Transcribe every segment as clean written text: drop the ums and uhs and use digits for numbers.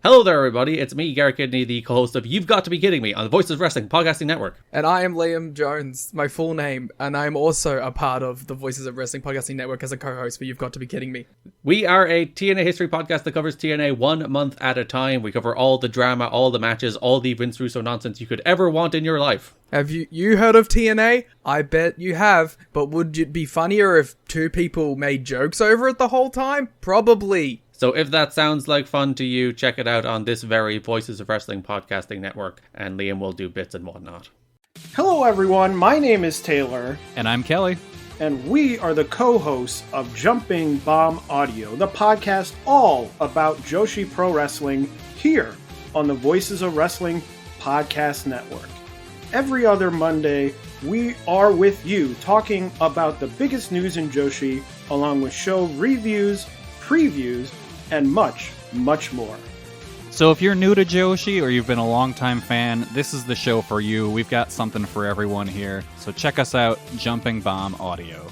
Hello there, everybody. It's me, Garrett Kidney, the co-host of You've Got to Be Kidding Me on the Voices of Wrestling Podcasting Network. And I am Liam Jones, my full name, and I'm also a part of the Voices of Wrestling Podcasting Network as a co-host for You've Got to Be Kidding Me. We are a TNA history podcast that covers TNA 1 month at a time. We cover all the drama, all the matches, all the Vince Russo nonsense you could ever want in your life. Have you heard of TNA? I bet you have, but would it be funnier if two people made jokes over it the whole time? Probably. So if that sounds like fun to you, check it out on this very Voices of Wrestling Podcasting Network, and Liam will do bits and whatnot. Hello everyone, my name is Taylor. And I'm Kelly. And we are the co-hosts of Jumping Bomb Audio, the podcast all about Joshi Pro Wrestling here on the Voices of Wrestling Podcast Network. Every other Monday, we are with you talking about the biggest news in Joshi, along with show reviews, previews, and much, much more. So if you're new to Joshi or you've been a longtime fan, this is the show for you. We've got something for everyone here. So check us out, Jumping Bomb Audio.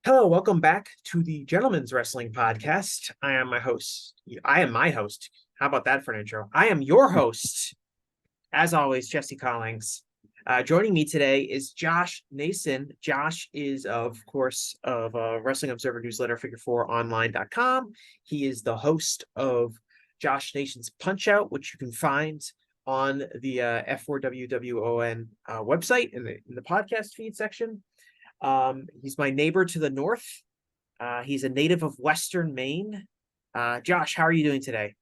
Hello, welcome back to the Gentleman's Wrestling Podcast. I am my host. How about that for an intro? I am your host, as always, Jesse Collings. Joining me today is Josh Nason. Josh is, of course, of Wrestling Observer Newsletter, Figure4Online.com. He is the host of Josh Nason's Punch-Out, which you can find on the F4WWON website in the podcast feed section. He's my neighbor to the north. He's a native of Western Maine. Josh, how are you doing today?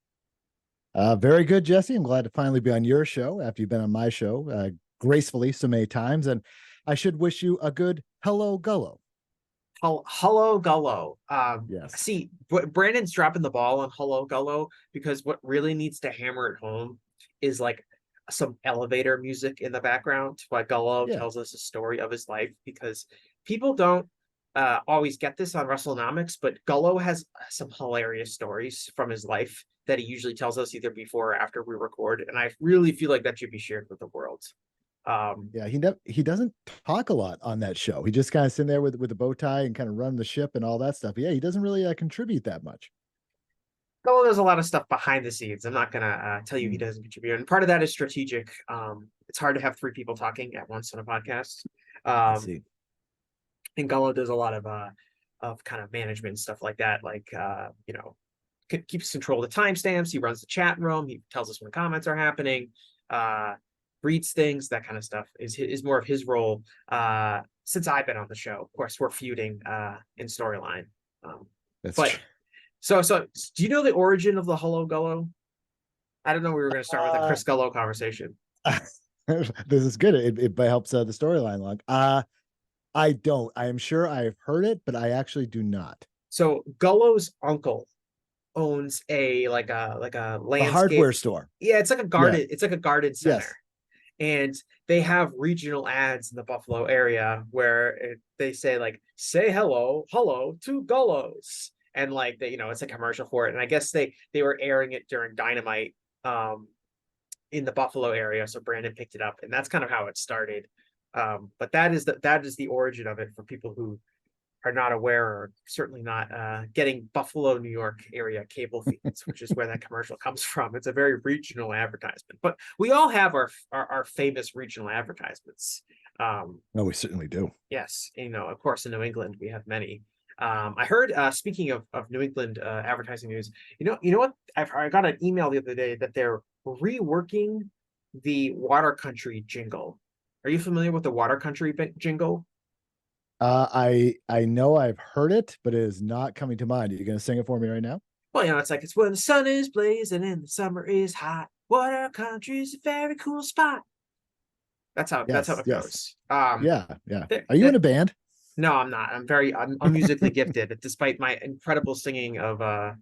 Very good, Jesse. I'm glad to finally be on your show after you've been on my show gracefully so many times. And I should wish you a good hello, Gullo. Hello, Gullo. Yes. See, Brandon's dropping the ball on Hello, Gullo, because what really needs to hammer it home is like some elevator music in the background while Gullo tells us a story of his life, because people don't always get this on WrestleNomics, but Gullo has some hilarious stories from his life that he usually tells us either before or after we record, and I really feel like that should be shared with the world. He doesn't talk a lot on that show. He just kind of sitting there with a bow tie and kind of run the ship and all that stuff. Yeah, he doesn't really contribute that much. Well, there's a lot of stuff behind the scenes. I'm not gonna tell you he doesn't contribute, and part of that is strategic. It's hard to have three people talking at once on a podcast. And Gullo does a lot of kind of management and stuff like that. Like keeps control of the timestamps. He runs the chat room. He tells us when comments are happening. Reads things, that kind of stuff is more of his role. Since I've been on the show, of course, we're feuding in storyline. So do you know the origin of the Hello Gullo? I don't know. We were going to start with a Chris Gullo conversation. This is good. It helps the storyline along. I don't. I am sure I've heard it, but I actually do not. So Gullo's uncle owns a landscape, a hardware store. Yeah, it's like a garden. Yeah. It's like a garden center. Yes. And they have regional ads in the Buffalo area where they say say hello to Gullo's. And it's a commercial for it. And I guess they were airing it during Dynamite in the Buffalo area. So Brandon picked it up, and that's kind of how it started. But that is the origin of it for people who are not aware, or certainly not getting Buffalo, New York area cable feeds, which is where that commercial comes from. It's a very regional advertisement, but we all have our famous regional advertisements. No, we certainly do. Yes. Of course, in New England, we have many. I heard, speaking of New England advertising news, you know what? I got an email the other day that they're reworking the Water Country jingle. Are you familiar with the Water Country jingle? I know I've heard it, but it is not coming to mind. Are you going to sing it for me right now? Well, it's when the sun is blazing and the summer is hot. Water Country is a very cool spot. That's how it goes. Yeah. Are you in a band? No, I'm not. I'm musically gifted, despite my incredible singing of the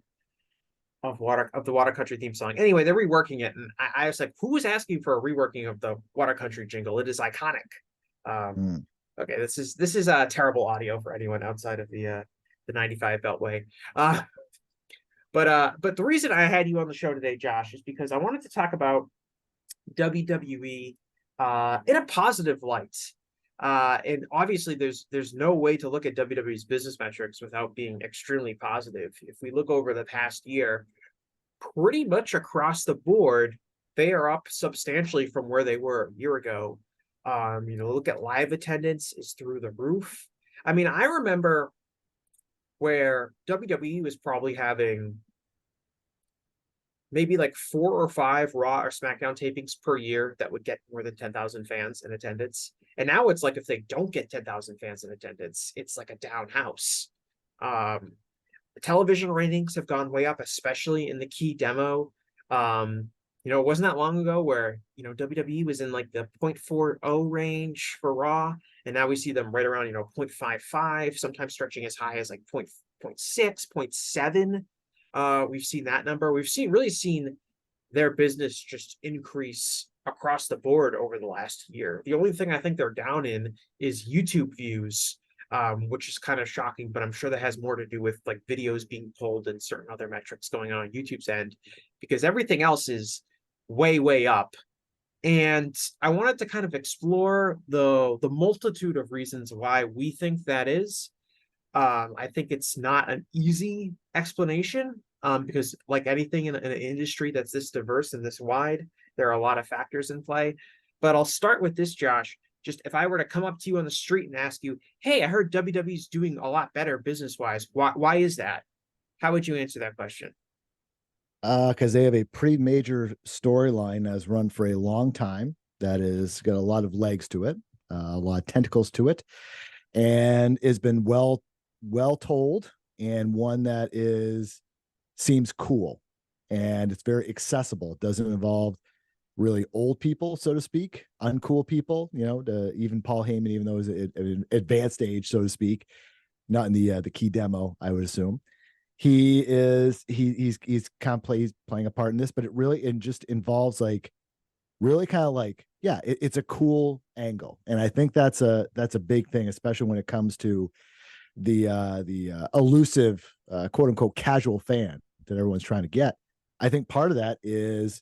Water Country theme song. Anyway, they're reworking it, and I was like, who was asking for a reworking of the Water Country jingle? It is iconic. Okay, this is terrible audio for anyone outside of the 95 Beltway. But the reason I had you on the show today, Josh, is because I wanted to talk about WWE in a positive light. And obviously, there's no way to look at WWE's business metrics without being extremely positive. If we look over the past year, pretty much across the board, they are up substantially from where they were a year ago. Look at live attendance is through the roof. I mean, I remember where WWE was probably having maybe like 4 or 5 Raw or SmackDown tapings per year that would get more than 10,000 fans in attendance. And now it's like if they don't get 10,000 fans in attendance, it's like a down house. The television ratings have gone way up, especially in the key demo. It wasn't that long ago where, WWE was in like the 0.40 range for Raw, and now we see them right around, 0.55, sometimes stretching as high as like 0.6, 0.7. We've seen that number. We've really seen their business just increase across the board over the last year. The only thing I think they're down in is YouTube views, which is kind of shocking, but I'm sure that has more to do with like videos being pulled and certain other metrics going on YouTube's end, because everything else is way, way up. And I wanted to kind of explore the multitude of reasons why we think that is. I think it's not an easy explanation, because like anything in an industry that's this diverse and this wide, there are a lot of factors in play. But I'll start with this, Josh. Just if I were to come up to you on the street and ask you, hey, I heard WWE's doing a lot better business-wise. Why is that? How would you answer that question? Because they have a pretty major storyline that's run for a long time that is got a lot of legs to it, a lot of tentacles to it, and has been well told, and one that seems cool, and it's very accessible. It doesn't involve really old people, so to speak, uncool people, to even Paul Heyman, even though he's at an advanced age, so to speak, not in the key demo, I would assume. He's kind of playing a part in this, but it just involves like really kind of like, yeah, it's a cool angle. And I think that's a big thing, especially when it comes to the elusive quote unquote casual fan that everyone's trying to get. I think part of that is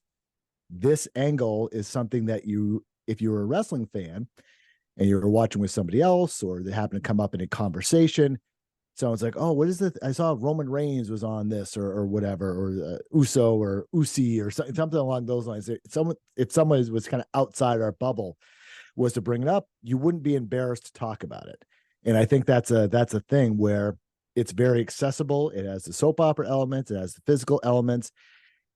this angle is something that if you're a wrestling fan and you're watching with somebody else, or they happen to come up in a conversation, someone's like, oh, what is this? I saw Roman Reigns was on this or whatever, or Uso or Usi or something along those lines. If someone was kind of outside our bubble was to bring it up, you wouldn't be embarrassed to talk about it. And I think that's a thing where it's very accessible. It has the soap opera elements, it has the physical elements,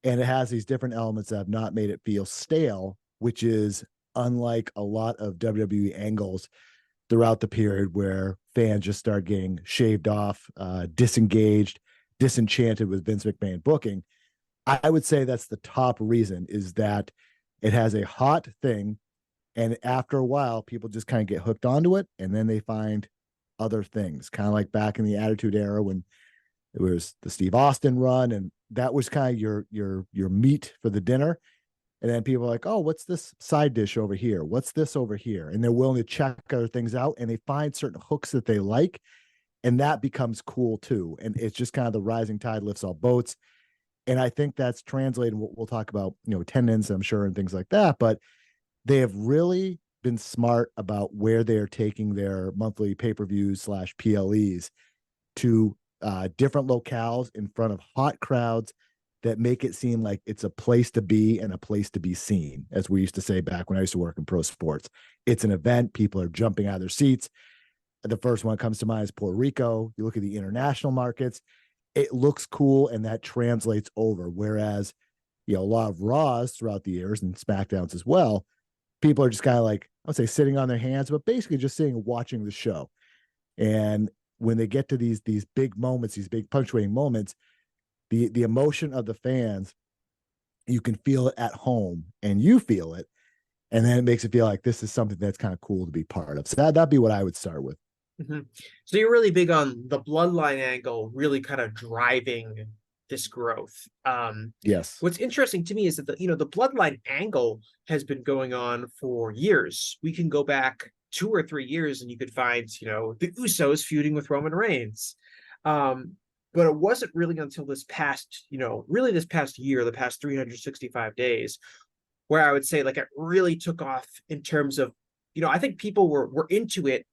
and it has these different elements that have not made it feel stale, which is unlike a lot of WWE angles throughout the period where fans just start getting shaved off, disengaged, disenchanted with Vince McMahon booking. I would say that's the top reason, is that it has a hot thing, and after a while, people just kind of get hooked onto it, and then they find other things, kind of like back in the Attitude Era when it was the Steve Austin run, and that was kind of your meat for the dinner. And then people are like, oh, what's this side dish over here? What's this over here? And they're willing to check other things out, and they find certain hooks that they like, and that becomes cool too. And it's just kind of the rising tide lifts all boats. And I think that's translated. We'll talk about, attendance, I'm sure, and things like that, but they have really been smart about where they're taking their monthly pay-per-views / PLEs to different locales in front of hot crowds that make it seem like it's a place to be and a place to be seen, as we used to say back when I used to work in pro sports. It's an event. People are jumping out of their seats. The first one that comes to mind is Puerto Rico. You look at the international markets, it looks cool, and that translates over. Whereas, a lot of Raws throughout the years and SmackDowns as well, people are just kind of like, I would say sitting on their hands, but basically just sitting and watching the show. And when they get to these big moments, these big punctuating moments, the emotion of the fans, you can feel it at home, and you feel it, and then it makes it feel like this is something that's kind of cool to be part of. So that'd be what I would start with. Mm-hmm. So you're really big on the Bloodline angle, really kind of driving this growth. Yes. What's interesting to me is that the Bloodline angle has been going on for years. We can go back 2 or 3 years and you could find, the Usos feuding with Roman Reigns. But it wasn't really until this past year, the past 365 days, where I would say like it really took off in terms of I think people were into it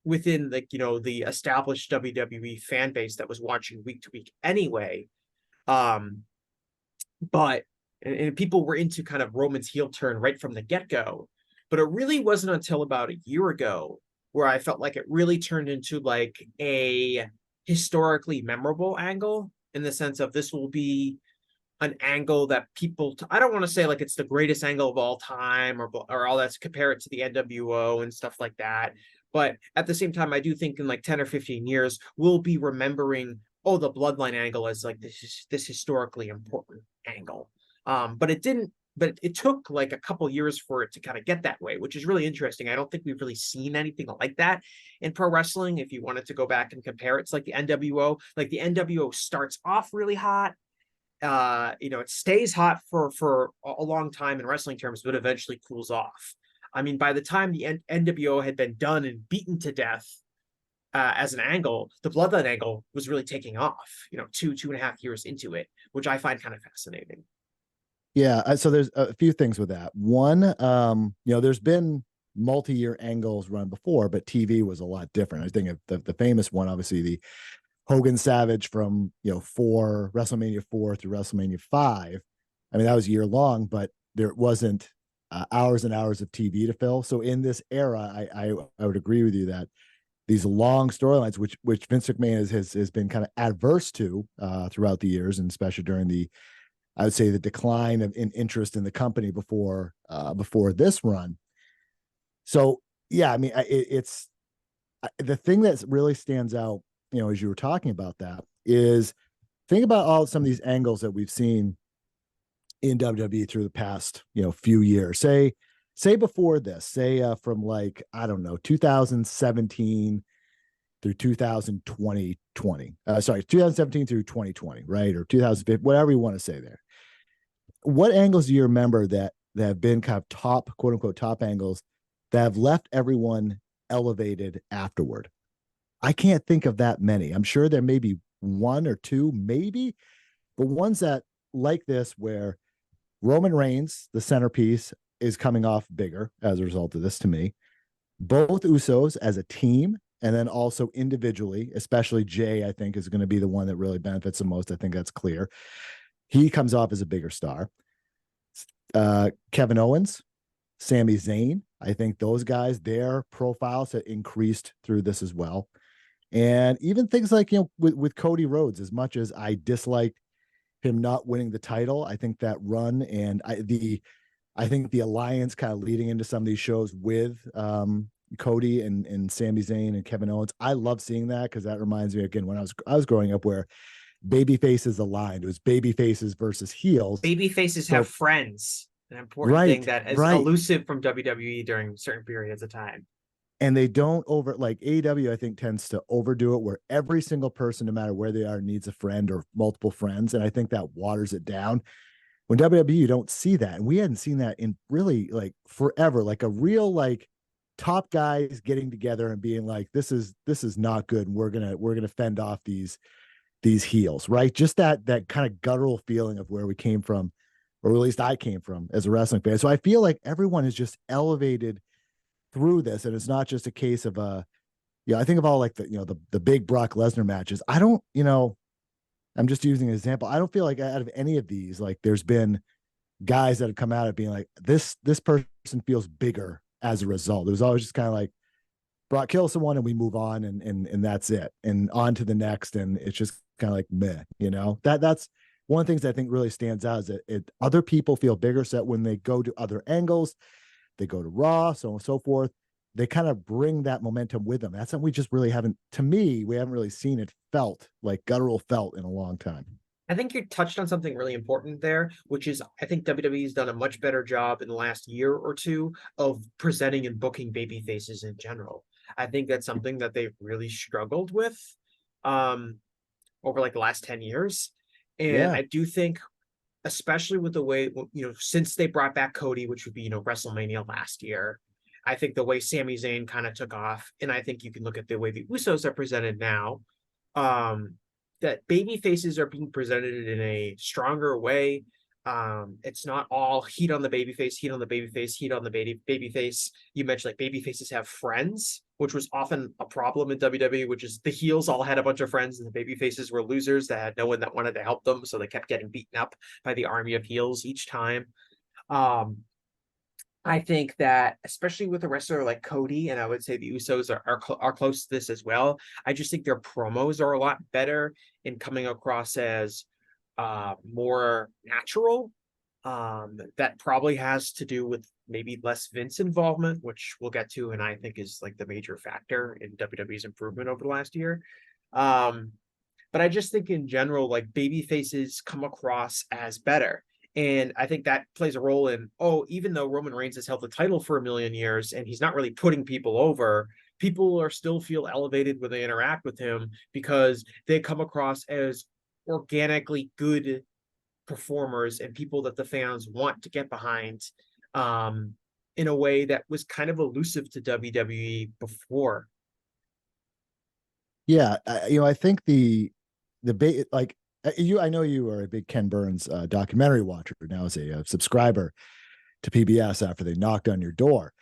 within the established WWE fan base that was watching week to week anyway. But and people were into kind of Roman's heel turn right from the get-go. But it really wasn't until about a year ago where I felt like it really turned into like a historically memorable angle, in the sense of this will be an angle that I don't want to say like it's the greatest angle of all time or all that's compare it to the NWO and stuff like that. But at the same time, I do think in like 10 or 15 years, we'll be remembering, oh, the Bloodline angle as like this historically important angle. But it took like a couple years for it to kind of get that way, which is really interesting. I don't think we've really seen anything like that in pro wrestling. If you wanted to go back and compare, it's like the NWO. Like the NWO starts off really hot. It stays hot for a long time in wrestling terms, but eventually cools off. I mean, by the time the NWO had been done and beaten to death as an angle, the Bloodline angle was really taking off, 2.5 years into it, which I find kind of fascinating. Yeah, so there's a few things with that. One, there's been multi-year angles run before, but TV was a lot different. I think of the famous one, obviously the Hogan Savage from WrestleMania 4 through WrestleMania 5. I mean, that was a year long, but there wasn't hours and hours of TV to fill. So in this era, I would agree with you that these long storylines, which Vince McMahon has been kind of adverse to throughout the years, and especially during I would say the decline in interest in the company before this run. So yeah, I mean, it's the thing that really stands out, as you were talking about that, is think about some of these angles that we've seen in WWE through the past, few years. Say before this, from like, I don't know, 2017 through 2020, 2017 through 2020, right? Or 2015, whatever you want to say there. What angles do you remember that have been kind of top, quote unquote, top angles that have left everyone elevated afterward? I can't think of that many. I'm sure there may be one or two, maybe, but ones that like this, where Roman Reigns, the centerpiece, is coming off bigger as a result of this to me. Both Usos as a team, and then also individually, especially Jay, I think, is going to be the one that really benefits the most. I think that's clear. He comes off as a bigger star. Kevin Owens, Sami Zayn, I think those guys, their profiles have increased through this as well. And even things like, with Cody Rhodes, as much as I disliked him not winning the title, I think that run and I think the alliance kind of leading into some of these shows with Cody and Sami Zayn and Kevin Owens, I love seeing that, because that reminds me again when I was growing up, where babyfaces aligned. It was babyfaces versus heels. Babyfaces have friends, an important thing that is elusive from WWE during certain periods of time. And they don't like AEW, I think, tends to overdo it, where every single person, no matter where they are, needs a friend or multiple friends. And I think that waters it down. When WWE, you don't see that. And we hadn't seen that in really like forever, like a real, like, top guys getting together and being like, this is not good. And we're going to fend off these heels, right? Just that kind of guttural feeling of where we came from, or at least I came from as a wrestling fan. So I feel like everyone is just elevated through this. And it's not just a case of I think of all like the big Brock Lesnar matches. I don't, I'm just using an example. I don't feel like out of any of these, like there's been guys that have come out of being like, this person feels bigger as a result. It was always just kind of like, Brock kills someone and we move on and that's it. And on to the next. And it's just kind of like, meh, that's one of the things I think really stands out, is that other people feel bigger. So that when they go to other angles, they go to Raw, so on and so forth, they kind of bring that momentum with them. That's something we just really haven't, to me, we haven't really seen it felt like guttural felt in a long time. I think you touched on something really important there, which is I think WWE's done a much better job in the last year or two of presenting and booking baby faces in general. I think that's something that they've really struggled with over like the last 10 years. And I do think, especially with the way, since they brought back Cody, which would be, WrestleMania last year, I think the way Sami Zayn kind of took off, and I think you can look at the way the Usos are presented now, that baby faces are being presented in a stronger way. It's not all heat on the babyface, heat on the babyface, heat on the babyface. You mentioned like babyfaces have friends, which was often a problem in WWE, which is the heels all had a bunch of friends and the babyfaces were losers that had no one that wanted to help them, so they kept getting beaten up by the army of heels each time. I think that especially with a wrestler like Cody, and I would say the Usos are close to this as well. I just think their promos are a lot better in coming across as more natural. That probably has to do with maybe less Vince involvement, which we'll get to, and I think is like the major factor in WWE's improvement over the last year. But I just think in general, like baby faces come across as better. And I think that plays a role in, even though Roman Reigns has held the title for a million years and he's not really putting people over, people are still feel elevated when they interact with him because they come across as organically good performers and people that the fans want to get behind, in a way that was kind of elusive to WWE before. Yeah, I think I know you are a big Ken Burns documentary watcher now as a subscriber to PBS after they knocked on your door,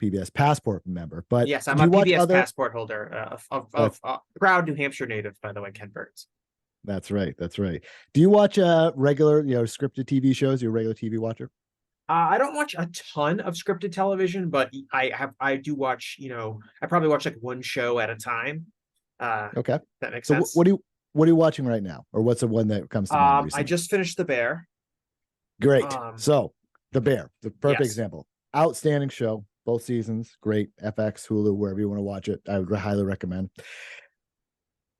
PBS Passport member. But yes, I'm a PBS Passport holder of proud New Hampshire native, by the way, Ken Burns. That's right. Do you watch regular, scripted TV shows? You're a regular TV watcher? I don't watch a ton of scripted television, but I do watch, I probably watch like one show at a time. Okay. That makes so sense. What are you watching right now? Or what's the one that comes to mind recently? I just finished The Bear. Great. So The Bear, the perfect yes. example. Outstanding show, both seasons. Great. FX, Hulu, wherever you want to watch it. I would highly recommend.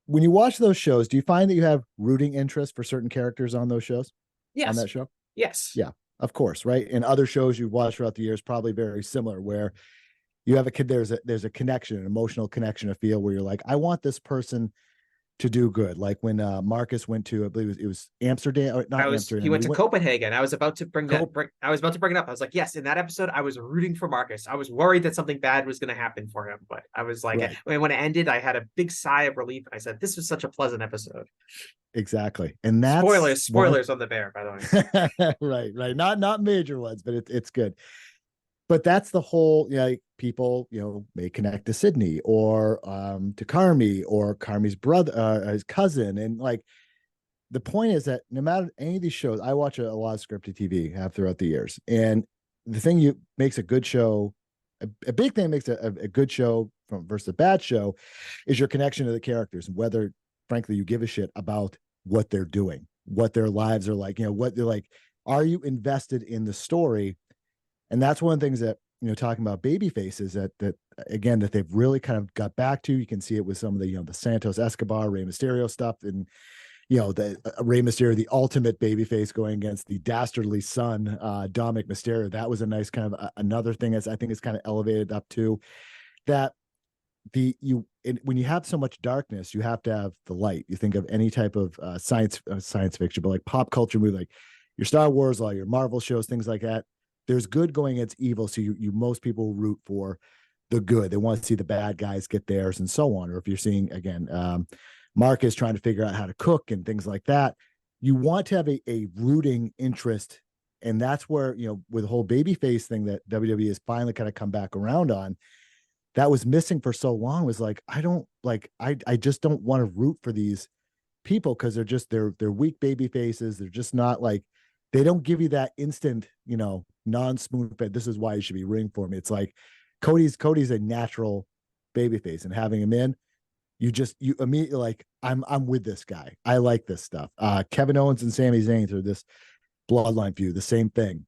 When you watch those shows, do you find that you have rooting interest for certain characters on those shows? Yes. On that show? Yes. Yeah, of course, right? And other shows you've watched throughout the years, probably very similar, where you have a kid, there's a connection, an emotional connection, a feel where you're like, I want this person to do good. Like when Marcus went to, I believe it was Amsterdam, or not Amsterdam. He went to Copenhagen. I was about to bring it up. I was like, yes, in that episode, I was rooting for Marcus. I was worried that something bad was going to happen for him, but I was like, right. When it ended, I had a big sigh of relief. I said, this was such a pleasant episode. Exactly. And that's spoilers on The Bear, by the way. right. Not major ones, but it's good. But that's the whole, people, may connect to Sydney or to Carmi or Carmi's brother, his cousin. And like, the point is that no matter any of these shows, I watch a lot of scripted TV have throughout the years. And the thing makes a good show, a big thing makes a good show versus a bad show is your connection to the characters and whether, frankly, you give a shit about what they're doing, what their lives are like, what they're like. Are you invested in the story? And that's one of the things that, talking about baby faces that again, that they've really kind of got back to. You can see it with some of the, the Santos Escobar, Rey Mysterio stuff. And, the Rey Mysterio, the ultimate baby face going against the dastardly son, Dominic Mysterio. That was a nice kind of another thing as I think is kind of elevated up to that. When you have so much darkness, you have to have the light. You think of any type of science fiction, but like pop culture movie, like your Star Wars, all your Marvel shows, things like that. There's good going against evil. So you most people root for the good. They want to see the bad guys get theirs and so on. Or if you're seeing, again, Marcus trying to figure out how to cook and things like that, you want to have a rooting interest. And that's where, with the whole babyface thing that WWE has finally kind of come back around on, that was missing for so long was like, I just don't want to root for these people because they're weak baby faces. They're just not like, they don't give you that instant, non-smooth fit. This is why you should be rooting for me. It's like Cody's a natural babyface, and having him in, you immediately like, I'm with this guy. I like this stuff. Kevin Owens and Sami Zayn through this Bloodline feud, the same thing.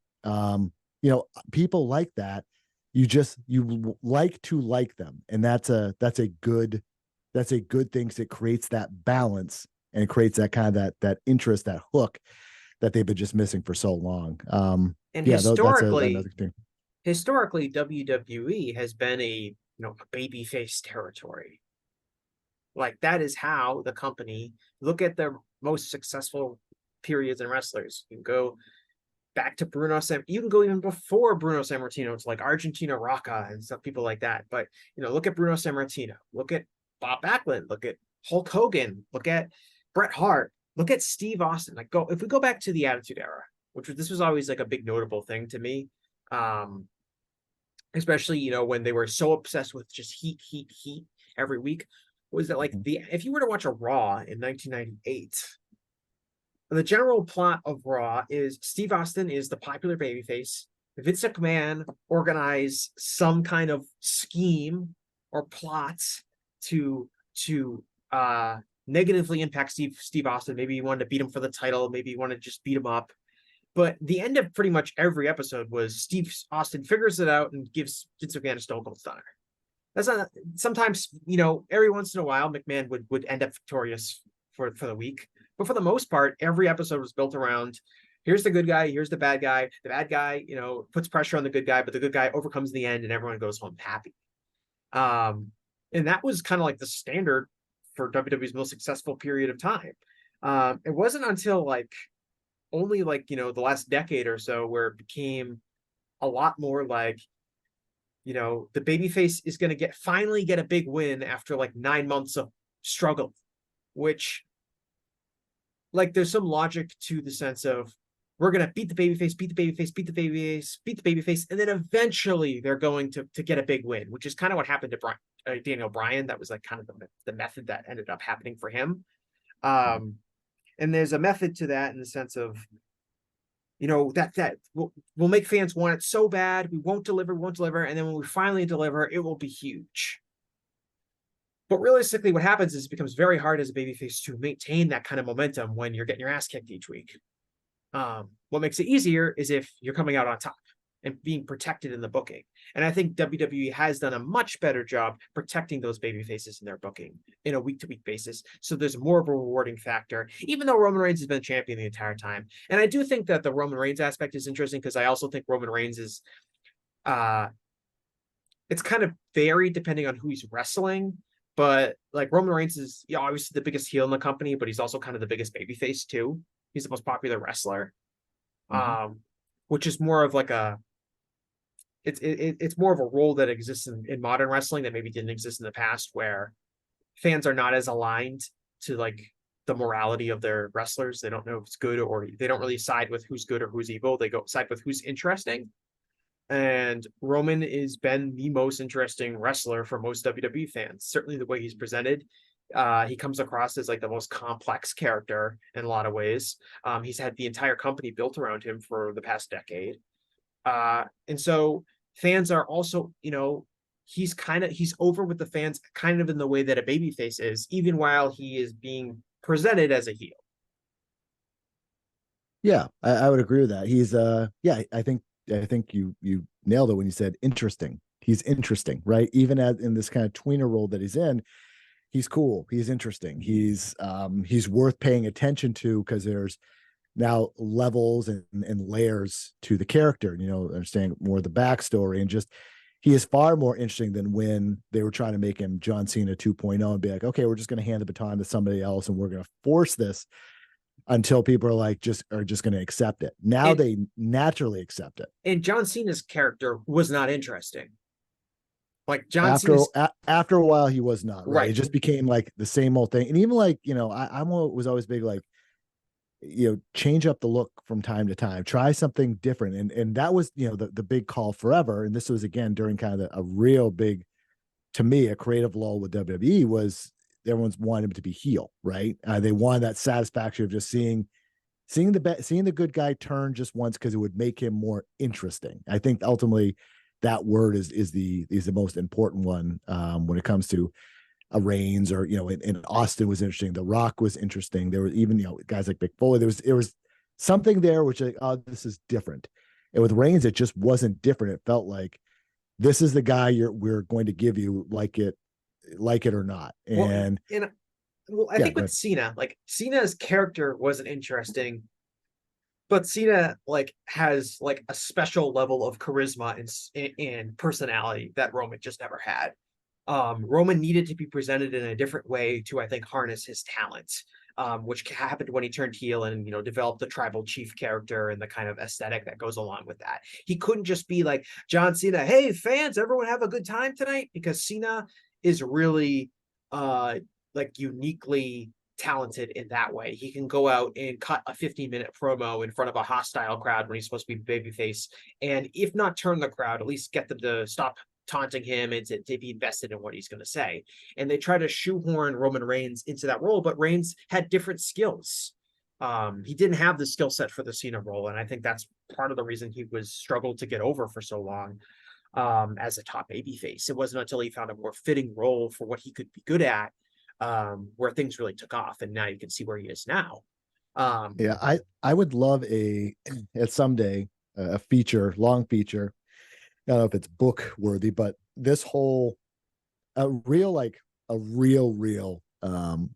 People like that. You like to like them, and that's a good thing. Because it creates that balance and it creates that kind of that interest, that hook that they've been just missing for so long. And historically, WWE has been a babyface territory. Like that is how the company look at their most successful periods in wrestlers. You can go back to you can go even before Bruno Sammartino. It's like Argentina Rocca and stuff, people like that. But look at Bruno Sammartino, look at Bob Backlund, look at Hulk Hogan, look at Bret Hart, look at Steve Austin. If we go back to the Attitude Era, this was always like a big notable thing to me. Especially, you know, when they were so obsessed with just heat every week, was that like if you were to watch a Raw in 1998, the general plot of Raw is Steve Austin is the popular babyface. Vince McMahon organized some kind of scheme or plots to negatively impact Steve Austin. Maybe he wanted to beat him for the title. Maybe he wanted to just beat him up. But the end of pretty much every episode was Steve Austin figures it out and gives Vince McMahon a Stone Cold Stunner. That's not sometimes, you know, every once in a while McMahon would end up victorious for the week. But for the most part, every episode was built around here's the good guy, here's the bad guy. The bad guy, you know, puts pressure on the good guy, but the good guy overcomes the end and everyone goes home happy. And that was kind of like the standard for WWE's most successful period of time. It wasn't until like only like, you know, the last decade or so where it became a lot more like, you know, the babyface is going to finally get a big win after like 9 months of struggle, which like there's some logic to the sense of we're going to beat the babyface, and then eventually they're going to get a big win, which is kind of what happened to Daniel Bryan. That was like kind of the method that ended up happening for him. And there's a method to that in the sense of, you know, that will make fans want it so bad. We won't deliver. And then when we finally deliver, it will be huge. But realistically, what happens is it becomes very hard as a babyface to maintain that kind of momentum when you're getting your ass kicked each week. What makes it easier is if you're coming out on top and being protected in the booking. And I think WWE has done a much better job protecting those baby faces in their booking in a week-to-week basis. So there's more of a rewarding factor, even though Roman Reigns has been champion the entire time. And I do think that the Roman Reigns aspect is interesting because I also think Roman Reigns is, it's kind of varied depending on who he's wrestling. But like Roman Reigns is, you know, obviously the biggest heel in the company, but he's also kind of the biggest babyface too. He's the most popular wrestler, which is more of like it's more of a role that exists in modern wrestling that maybe didn't exist in the past, where fans are not as aligned to like the morality of their wrestlers. They don't know if it's good, or they don't really side with who's good or who's evil. They go side with who's interesting. And Roman has been the most interesting wrestler for most WWE fans. Certainly the way he's presented. He comes across as like the most complex character in a lot of ways. He's had the entire company built around him for the past decade. And so fans are also, you know, he's over with the fans kind of in the way that a babyface is, even while he is being presented as a heel. Yeah, I would agree with that. He's I think you nailed it when you said interesting. He's interesting, right? Even in this kind of tweener role that he's in, he's cool. He's interesting. He's worth paying attention to because there's now levels and layers to the character, you know, understand more of the backstory, and just he is far more interesting than when they were trying to make him John Cena 2.0 and be like, okay, we're just going to hand the baton to somebody else and we're going to force this until people are like just going to accept it. Now they naturally accept it. And John Cena's character was not interesting. Like after a while, he was not right. It just became like the same old thing. And even like, you know, I was always big, like, you know, change up the look from time to time, try something different. And that was, you know, the big call forever. And this was again during kind of a real big, to me, a creative lull with WWE was everyone's wanted him to be heel, right? They wanted that satisfaction of just seeing the good guy turn just once because it would make him more interesting. I think ultimately that word is the most important one when it comes to a Reigns, or, you know, and Austin was interesting. The Rock was interesting. There was even, you know, guys like Mick Foley. There was something there which like, oh, this is different. And with Reigns, it just wasn't different. It felt like this is the guy we're going to give you, like it or not. And I think with Cena, like Cena's character wasn't interesting, but Cena like has like a special level of charisma and personality that Roman just never had. Roman needed to be presented in a different way to, I think, harness his talents, which happened when he turned heel and, you know, developed the tribal chief character and the kind of aesthetic that goes along with that. He couldn't just be like John Cena, hey fans, everyone have a good time tonight, because Cena is really like uniquely talented in that way. He can go out and cut a 15-minute promo in front of a hostile crowd when he's supposed to be babyface, and if not turn the crowd, at least get them to stop taunting him and to be invested in what he's going to say. And they try to shoehorn Roman Reigns into that role, but Reigns had different skills. He didn't have the skill set for the Cena role, and I think that's part of the reason he was struggled to get over for so long as a top babyface. It wasn't until he found a more fitting role for what he could be good at where things really took off, and now you can see where he is now. I would love at someday a feature, long feature. I don't know if it's book worthy, but this whole a real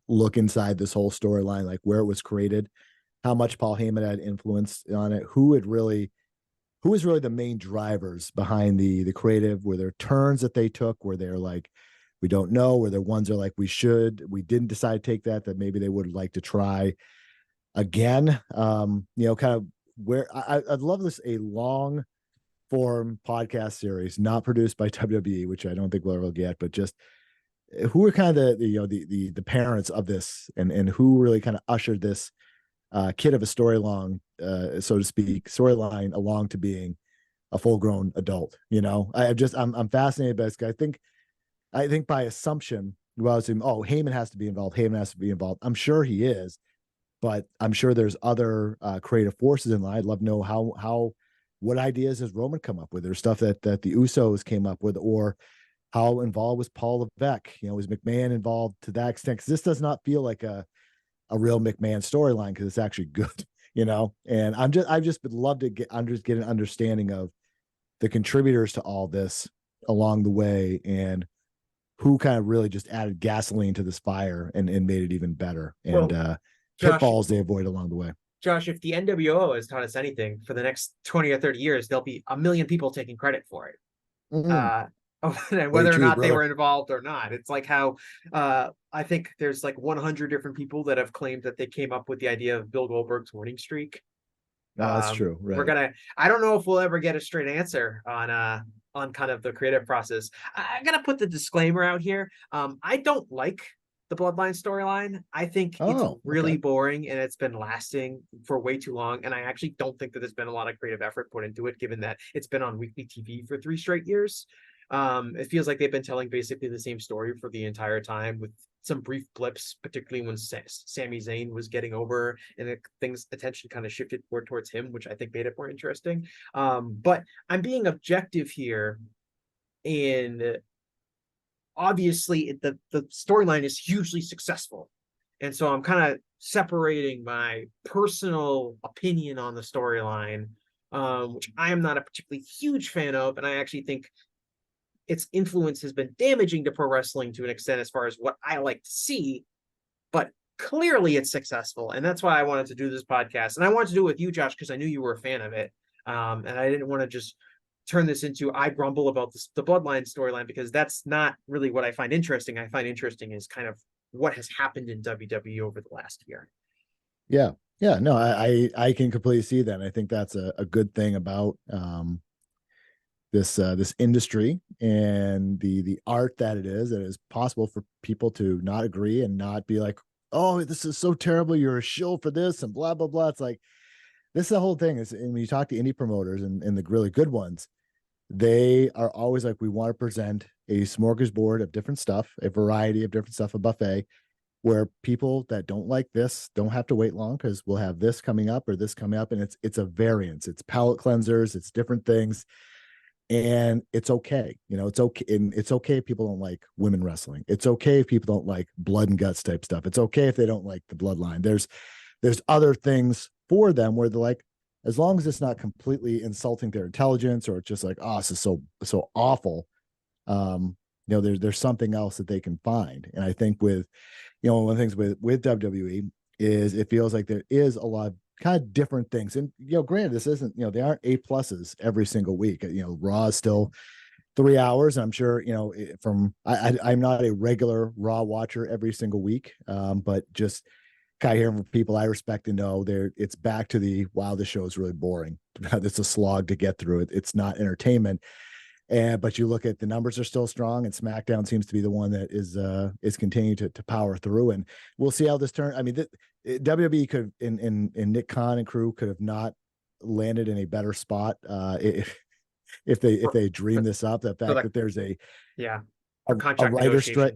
look inside this whole storyline, like where it was created, how much Paul Heyman had influence on it, who was really the main drivers behind the creative, were there turns that they took where they're like, we don't know, where the ones are like, we didn't decide to take that maybe they would like to try again. Kind of where I'd love this, a long form podcast series, not produced by WWE, which I don't think we'll ever get, but just who are kind of the parents of this, and who really kind of ushered this kid of a storyline, so to speak, storyline along to being a full-grown adult. I'm fascinated by this guy. I think by assumption, well, Heyman has to be involved. I'm sure he is, but I'm sure there's other creative forces in line. I'd love to know what ideas has Roman come up with? There's stuff that the Usos came up with, or how involved was Paul Levesque? Was McMahon involved to that extent? Because this does not feel like a real McMahon storyline, because it's actually good, And I've just would love to get an understanding of the contributors to all this along the way, and who kind of really just added gasoline to this fire and made it even better. And pitfalls they avoid along the way. Josh, if the NWO has taught us anything, for the next 20 or 30 years, there'll be a million people taking credit for it. Whether or not they were involved or not. It's like how I think there's like 100 different people that have claimed that they came up with the idea of Bill Goldberg's winning streak. That's true. Right. I don't know if we'll ever get a straight answer on kind of the creative process. I gotta put the disclaimer out here. I don't like the Bloodline storyline. I think it's really boring, and it's been lasting for way too long. And I actually don't think that there's been a lot of creative effort put into it, given that it's been on weekly TV for 3 straight years. It feels like they've been telling basically the same story for the entire time, with some brief blips, particularly when Sami Zayn was getting over, and things attention kind of shifted more towards him, which I think made it more interesting. But I'm being objective here, and obviously the storyline is hugely successful, and so I'm kind of separating my personal opinion on the storyline, which I am not a particularly huge fan of, and I actually think its influence has been damaging to pro wrestling to an extent as far as what I like to see, but clearly it's successful, and that's why I wanted to do this podcast. And I wanted to do it with you, Josh, because I knew you were a fan of it, and I didn't want to just turn this into I grumble about the Bloodline storyline, because that's not really what I find interesting. I find interesting is kind of what has happened in WWE over the last year. Yeah. No, I can completely see that. And I think that's a good thing about this industry, and the art that it is possible for people to not agree and not be like, oh, this is so terrible, you're a shill for this and blah blah blah. It's like, this is the whole thing is, and when you talk to indie promoters and the really good ones, they are always like, we want to present a smorgasbord of different stuff, a variety of different stuff, a buffet, where people that don't like this don't have to wait long, because we'll have this coming up or this coming up, and it's a variance, it's palate cleansers, it's different things. And it's okay. It's okay. And it's okay if people don't like women wrestling. It's okay if people don't like blood and guts type stuff. It's okay if they don't like the Bloodline. There's other things for them where they're like, as long as it's not completely insulting their intelligence, or it's just like, oh, this is so awful. There's something else that they can find. And I think with, one of the things with WWE is it feels like there is a lot of kind of different things. And, granted, this isn't, they aren't A+ every single week. Raw is still 3 hours. And I'm sure, I'm not a regular Raw watcher every single week. But just kind of hearing from people I respect and know, it's back to the, wow, this show is really boring. It's a slog to get through it. It's not entertainment. But you look at the numbers are still strong, and SmackDown seems to be the one that is continuing to power through. And we'll see how this turn. I mean, WWE could in Nick Khan and crew could have not landed in a better spot if they dream this up. The fact that there's a contract writer strike.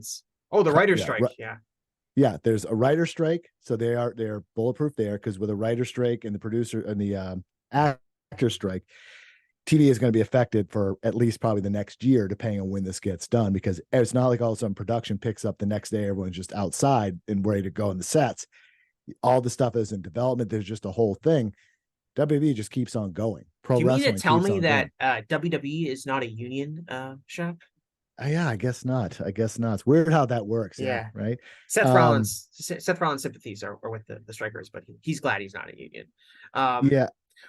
Oh, the writer strike. Yeah, there's a writer strike, so they're bulletproof there, because with a writer strike and the producer and the actor strike, TV is going to be affected for at least probably the next year, depending on when this gets done, because it's not like all of a sudden production picks up the next day, everyone's just outside and ready to go in the sets. All the stuff is in development. There's just a whole thing. WWE just keeps on going. Do you mean to tell me that WWE is not a union shop? Yeah, I guess not. It's weird how that works. Yeah, right. Seth Rollins sympathies are with the strikers, but he's glad he's not a union.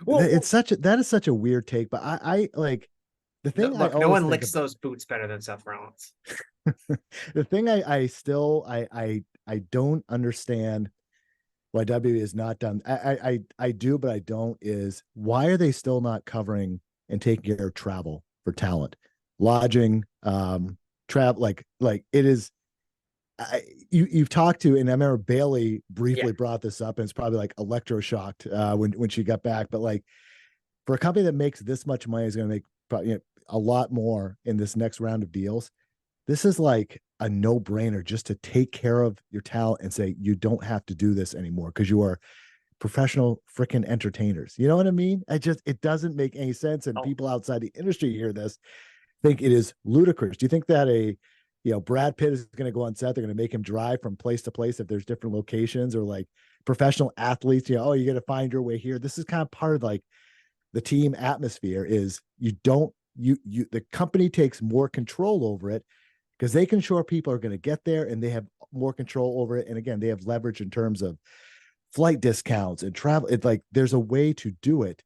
Well, that is such a weird take, but I like the thing. Look, no one licks those boots better than Seth Rollins. The thing I still don't understand why WWE is not done. I do, but I don't. Is why are they still not covering and taking care of travel for talent, lodging, travel? Like it is. You've talked to, and I remember Bailey briefly brought this up, and it's probably like electroshocked when she got back. But like, for a company that makes this much money, is going to make probably a lot more in this next round of deals. This is like a no-brainer, just to take care of your talent and say you don't have to do this anymore because you are professional freaking entertainers. You know what I mean? It doesn't make any sense, and people outside the industry hear this think it is ludicrous. Do you think that Brad Pitt is going to go on set? They're going to make him drive from place to place if there's different locations, or like professional athletes, you got to find your way here. This is kind of part of like the team atmosphere. Is the company takes more control over it because they can ensure people are going to get there, and they have more control over it. And again, they have leverage in terms of flight discounts and travel. It's like there's a way to do it,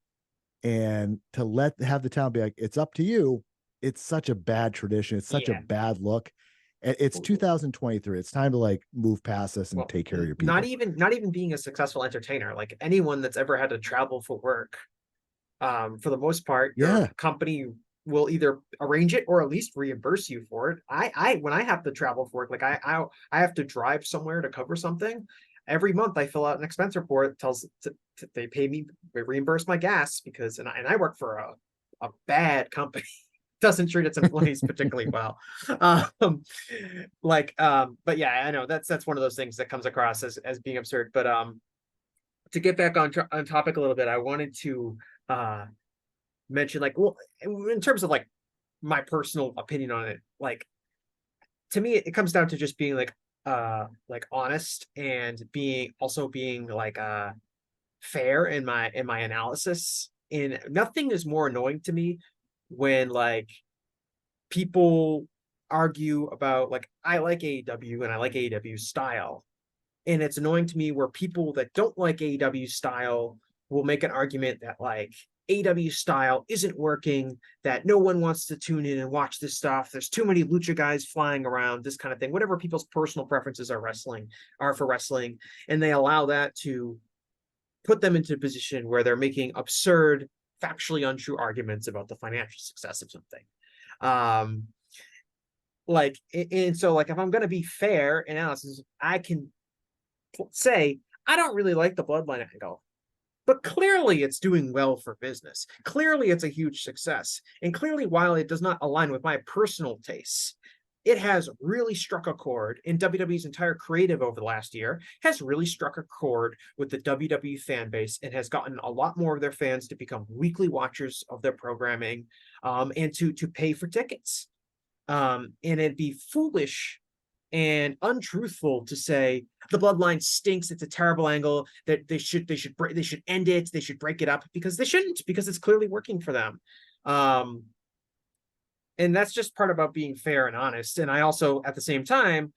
and to have the town be like, it's up to you. It's such a bad tradition. It's such a bad look. It's 2023. It's time to like move past this and take care of your people. Not even being a successful entertainer, like anyone that's ever had to travel for work, for the most part, your company will either arrange it or at least reimburse you for it. When I have to travel for work, like I have to drive somewhere to cover something. Every month I fill out an expense report. They pay me, they reimburse my gas and I work for a bad company. Doesn't treat its employees particularly well. But yeah, I know that's one of those things that comes across as being absurd. But to get back on topic a little bit, I wanted to mention, like, well, in terms of like my personal opinion on it, like, to me it comes down to just being like honest, and being like fair in my analysis. And nothing is more annoying to me when like people argue about, like, I like AEW and I like AEW style, and it's annoying to me where people that don't like AEW style will make an argument that like AEW style isn't working, that no one wants to tune in and watch this stuff, there's too many lucha guys flying around, this kind of thing, whatever people's personal preferences are for wrestling, and they allow that to put them into a position where they're making absurd, factually untrue arguments about the financial success of something. So if I'm going to be fair in analysis, I can say I don't really like the Bloodline angle, but clearly it's doing well for business. Clearly it's a huge success, and clearly, while it does not align with my personal tastes, it has really struck a chord in WWE's entire creative over the last year, has really struck a chord with the WWE fan base, and has gotten a lot more of their fans to become weekly watchers of their programming, and to pay for tickets. And it'd be foolish and untruthful to say the Bloodline stinks, it's a terrible angle, that they should end it, they should break it up, because they shouldn't, because it's clearly working for them. And that's just part about being fair and honest. And I also, at the same time,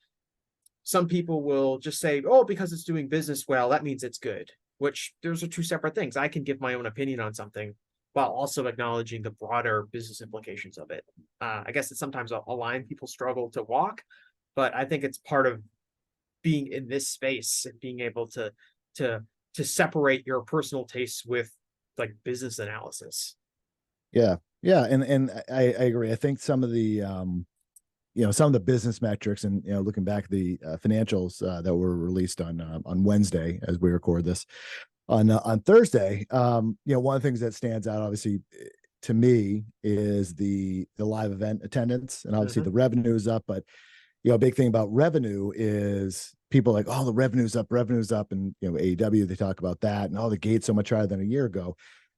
some people will just say, oh, because it's doing business well, that means it's good, which those are two separate things. I can give my own opinion on something while also acknowledging the broader business implications of it. I guess it's sometimes a line people struggle to walk, but I think it's part of being in this space and being able to separate your personal tastes with like business analysis. Yeah. Yeah, and I agree. I think some of the some of the business metrics, and looking back at the financials that were released on Wednesday as we record this on Thursday. One of the things that stands out obviously to me is the live event attendance, and obviously the revenue is up. But a big thing about revenue is people are like, oh, the revenue's up, and AEW, they talk about that, and the gate's so much higher than a year ago.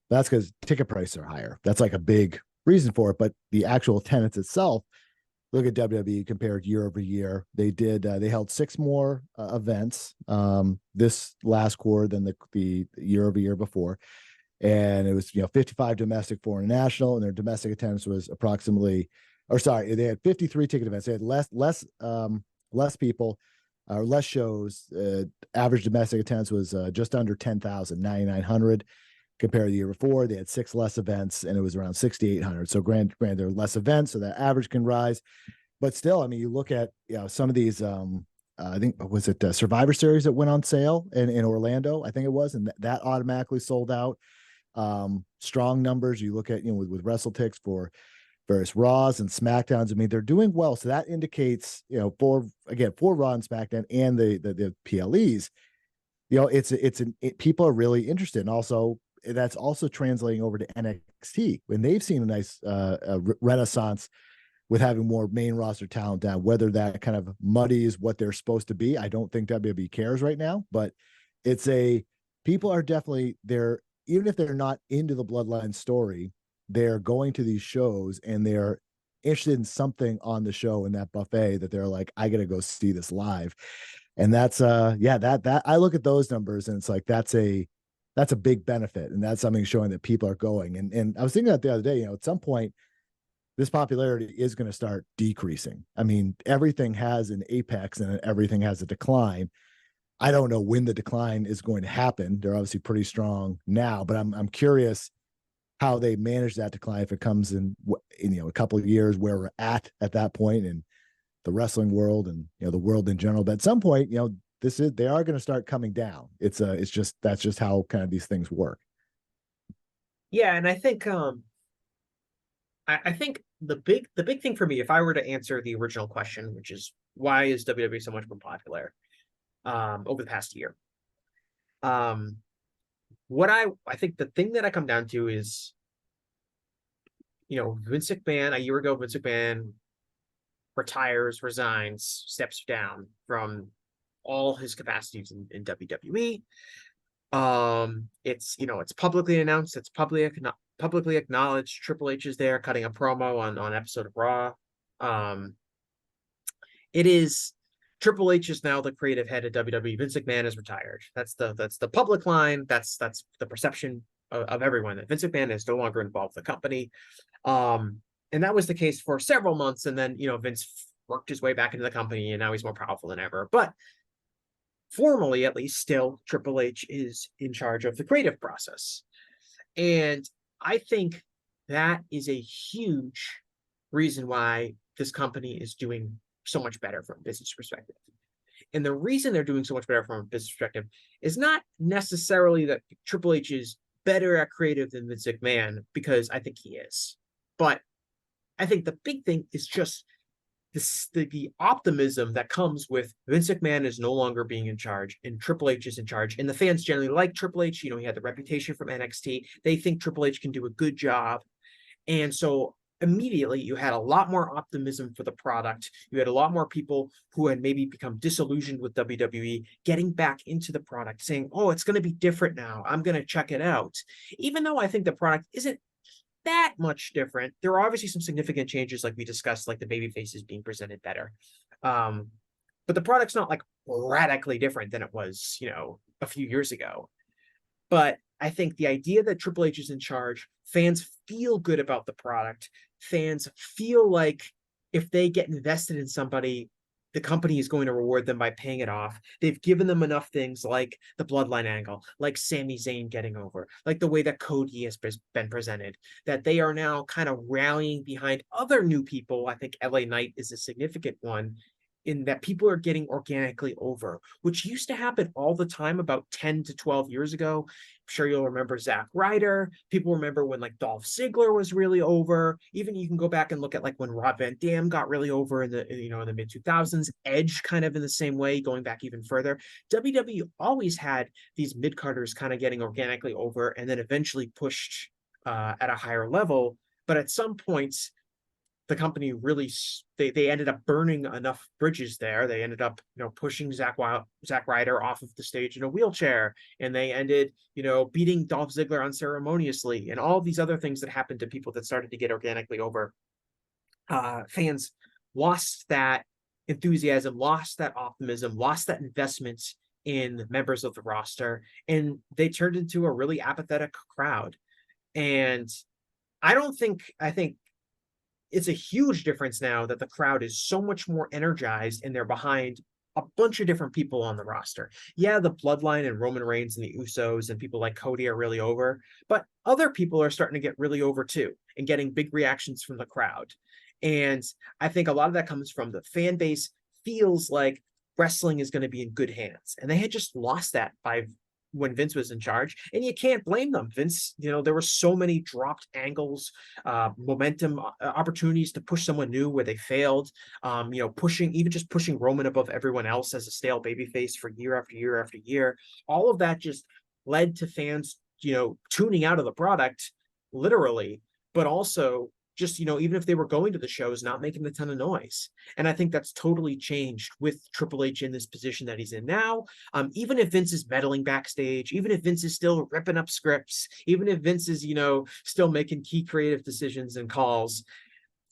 That's because ticket prices are higher. That's like a big reason for it. But the actual attendance itself, look at WWE compared year over year. They held 6 more events this last quarter than the year over year before. And it was 55 domestic, 4 international, and their domestic attendance was they had 53 ticket events. They had less people or less shows. Average domestic attendance was just under 10,000, 9,900. Compared to the year before, they had 6 less events, and it was around 6,800. So granted, there are less events, so that average can rise. But still, I mean, you look at some of these. I think was it Survivor Series that went on sale in Orlando, I think it was, and that automatically sold out. Strong numbers. You look at with WrestleTix for various Raws and SmackDowns. I mean, they're doing well, so that indicates for Raw and SmackDown and the PLEs, people are really interested, and also that's also translating over to NXT when they've seen a nice renaissance with having more main roster talent down. Whether that kind of muddies what they're supposed to be, I don't think WWE cares right now, but people are definitely there. Even if they're not into the Bloodline story, they're going to these shows and they're interested in something on the show in that buffet that they're like, I gotta go see this live. And that's that I look at those numbers and it's like that's a big benefit, and that's something showing that people are going. And I was thinking that the other day, at some point this popularity is going to start decreasing. I mean, everything has an apex and everything has a decline. I don't know when the decline is going to happen. They're obviously pretty strong now, but I'm curious how they manage that decline if it comes in a couple of years, where we're at that point in the wrestling world and the world in general. But at some point, they are going to start coming down. That's just how kind of these things work. Yeah, and I think I think the big thing for me, if I were to answer the original question, which is why is WWE so much more popular over the past year, what I think the thing that I come down to is, Vince McMahon, a year ago, Vince McMahon resigns, steps down from all his capacities in WWE. It's publicly announced, it's publicly acknowledged. Triple H is there cutting a promo on an episode of Raw. It is Triple H is now the creative head of WWE. Vince McMahon is retired. That's the public line. That's the perception of everyone, that Vince McMahon is no longer involved with the company. And that was the case for several months. And then, Vince worked his way back into the company, and now he's more powerful than ever. But formally, at least, still, Triple H is in charge of the creative process. And I think that is a huge reason why this company is doing so much better from a business perspective. And the reason they're doing so much better from a business perspective is not necessarily that Triple H is better at creative than Vince McMahon, because I think he is. But I think the big thing is just the optimism that comes with Vince McMahon is no longer being in charge and Triple H is in charge. And the fans generally like Triple H. He had the reputation from NXT. They think Triple H can do a good job. And so immediately you had a lot more optimism for the product. You had a lot more people who had maybe become disillusioned with WWE getting back into the product, saying, oh, it's going to be different now. I'm going to check it out. Even though I think the product isn't that much different, there are obviously some significant changes, like we discussed, like the babyfaces being presented better. But the product's not like radically different than it was, a few years ago. But I think the idea that Triple H is in charge, fans feel good about the product. Fans feel like if they get invested in somebody, the company is going to reward them by paying it off. They've given them enough things like the Bloodline angle, like Sami Zayn getting over, like the way that Cody has been presented, that they are now kind of rallying behind other new people. I think LA Knight is a significant one, in that people are getting organically over, which used to happen all the time about 10 to 12 years ago. I'm sure you'll remember Zack Ryder. People remember when like Dolph Ziggler was really over. Even you can go back and look at like when Rob Van Dam got really over in the mid 2000s. Edge kind of in the same way, going back even further. WWE always had these mid-carders kind of getting organically over and then eventually pushed at a higher level. But at some points, the company really they ended up burning enough bridges there. They ended up pushing Zack Ryder off of the stage in a wheelchair, and they ended beating Dolph Ziggler unceremoniously, and all these other things that happened to people that started to get organically over. Fans lost that enthusiasm, lost that optimism, lost that investment in members of the roster, and they turned into a really apathetic crowd. And I think it's a huge difference now that the crowd is so much more energized and they're behind a bunch of different people on the roster. Yeah, the Bloodline and Roman Reigns and the Usos and people like Cody are really over, but other people are starting to get really over too and getting big reactions from the crowd. And I think a lot of that comes from the fan base feels like wrestling is going to be in good hands. And they had just lost that by when Vince was in charge, and you can't blame them. Vince, there were so many dropped angles, momentum opportunities to push someone new where they failed, pushing Roman above everyone else as a stale babyface for year after year after year. All of that just led to fans, tuning out of the product literally, but also just, even if they were going to the shows, not making a ton of noise. And I think that's totally changed with Triple H in this position that he's in now. Even if Vince is meddling backstage, even if Vince is still ripping up scripts, even if Vince is, still making key creative decisions and calls,